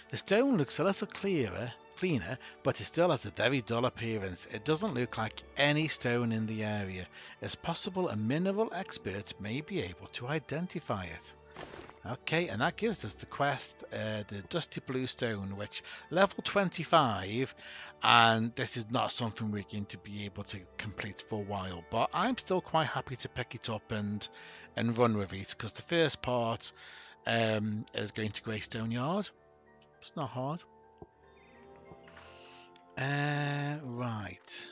the stone looks a little cleaner, but it still has a very dull appearance. It doesn't look like any stone in the area. It's possible a mineral expert may be able to identify it. Okay, and that gives us the quest, the Dusty Blue Stone, which level 25, and this is not something we're going to be able to complete for a while, but I'm still quite happy to pick it up and run with it, because the first part is going to Greystone Yard. It's not hard. Right.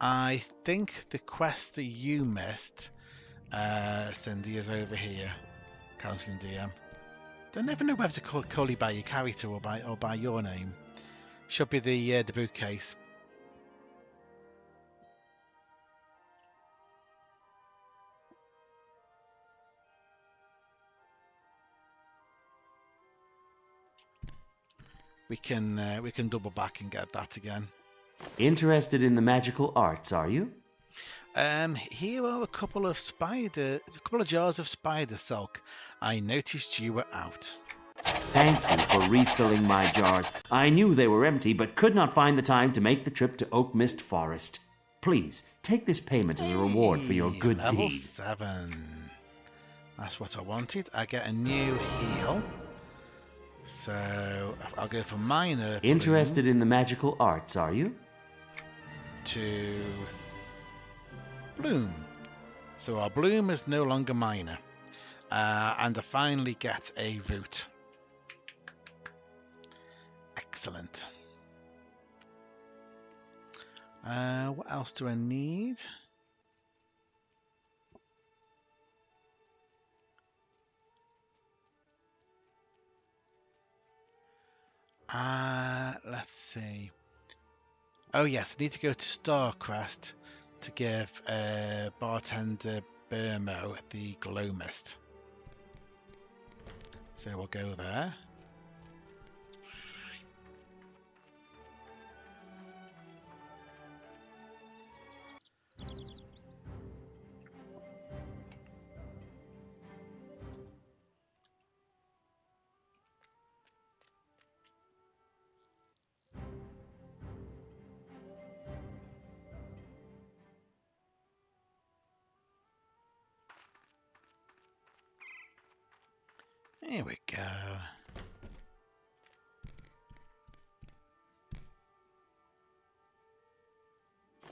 I think the quest that you missed, Cindy, is over here. Counselling DM. Don't never know whether to call you by your character or by your name. Should be the bookcase. We can double back and get that again. Interested in the magical arts, are you? Here are a couple of jars of spider silk. I noticed you were out. Thank you for refilling my jars. I knew they were empty, but could not find the time to make the trip to Oakmyst Forest. Please, take this payment as a reward for your good level deed. 7. That's what I wanted. I get a new heal. So I'll go for minor. Interested in the magical arts, are you? To bloom. So our bloom is no longer minor. And I finally get a root. Excellent. What else do I need? Let's see. Oh yes, I need to go to Starcrest to give bartender Burmo the glow mist. So we'll go there. Here we go.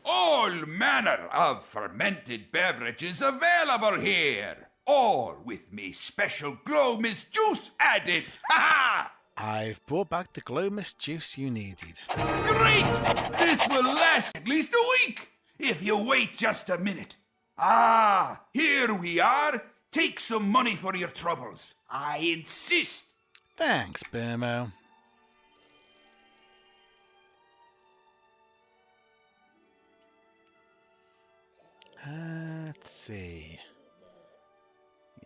All manner of fermented beverages available here. All with me special glow mist juice added. Ha ha! I've brought back the glow mist juice you needed. Great! This will last at least a week, if you wait just a minute. Ah, here we are. Take some money for your troubles. I insist. Thanks, Burmo. Let's see.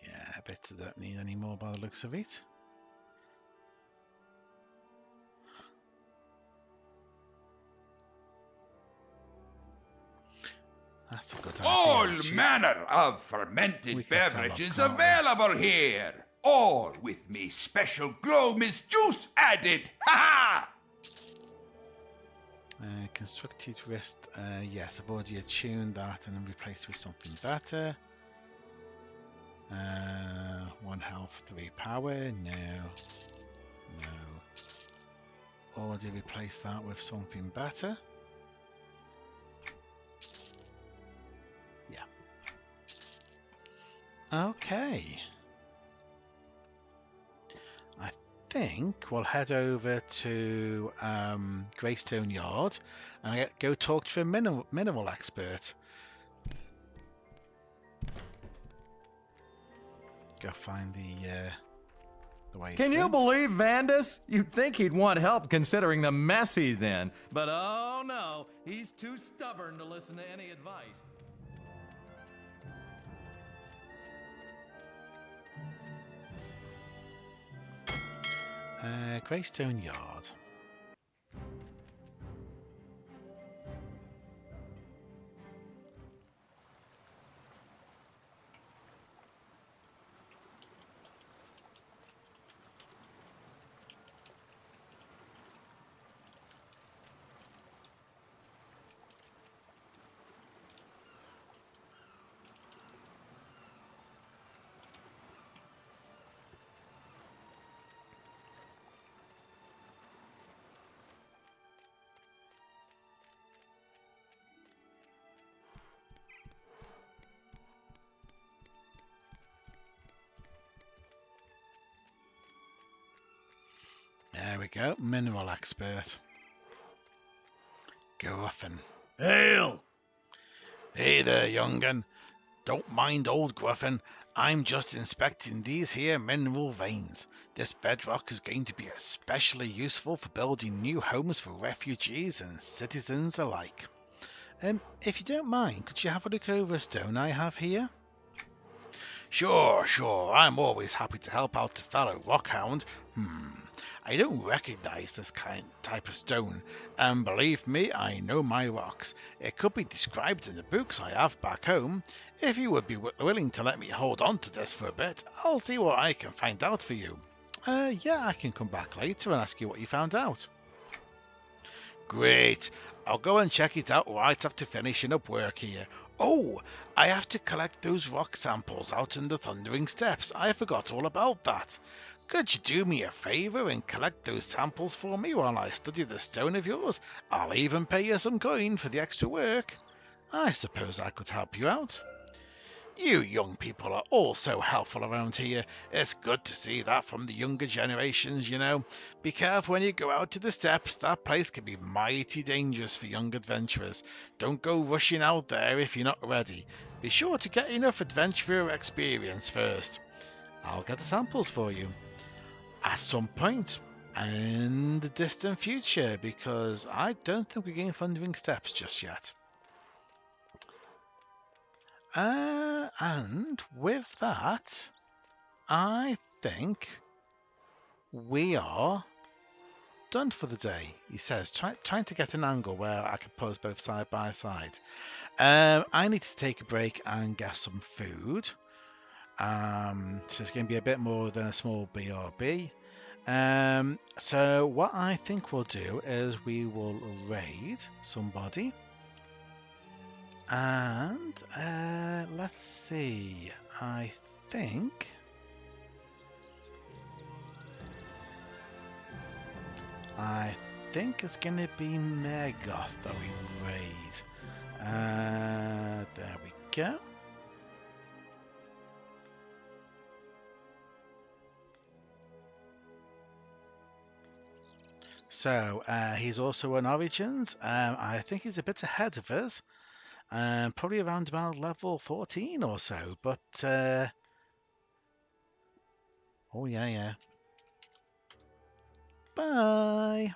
Yeah, I bet I don't need any more by the looks of it. That's a good idea. All actually. manner of fermented beverages available here. All with me special glow mist juice added. Ha ha! Constructed wrist. Yes, I've already attuned that and then replaced with something better. 1 health, 3 power. No. Already replaced that with something better. Yeah. Okay. I think we'll head over to Greystone Yard and go talk to a mineral expert. Go find the way. Can you believe Vandus? You'd think he'd want help considering the mess he's in. But oh no, he's too stubborn to listen to any advice. Greystone Yard. There we go, mineral expert. Gruffin. Hail! Hey there, young'un. Don't mind old Gruffin. I'm just inspecting these here mineral veins. This bedrock is going to be especially useful for building new homes for refugees and citizens alike. If you don't mind, could you have a look over a stone I have here? Sure. I'm always happy to help out a fellow rockhound. I don't recognize this type of stone, and believe me, I know my rocks. It could be described in the books I have back home. If you would be willing to let me hold on to this for a bit, I'll see what I can find out for you. Yeah, I can come back later and ask you what you found out. Great. I'll go and check it out right after finishing up work here. Oh, I have to collect those rock samples out in the Thundering Steps. I forgot all about that. Could you do me a favour and collect those samples for me while I study the stone of yours? I'll even pay you some coin for the extra work. I suppose I could help you out. You young people are all so helpful around here. It's good to see that from the younger generations, you know. Be careful when you go out to the steps. That place can be mighty dangerous for young adventurers. Don't go rushing out there if you're not ready. Be sure to get enough adventurer experience first. I'll get the samples for you at some point in the distant future, because I don't think we're getting Thundering Steps just yet. And with that, I think we are done for the day, he says, trying to get an angle where I can put us both side by side. I need to take a break and get some food. So it's going to be a bit more than a small BRB. So what I think we'll do is we will raid somebody. And let's see, I think I think it's going to be Megoth that we raid. There we go. So he's also on Origins. I think he's a bit ahead of us. Probably around about level 14 or so. But oh yeah. Bye.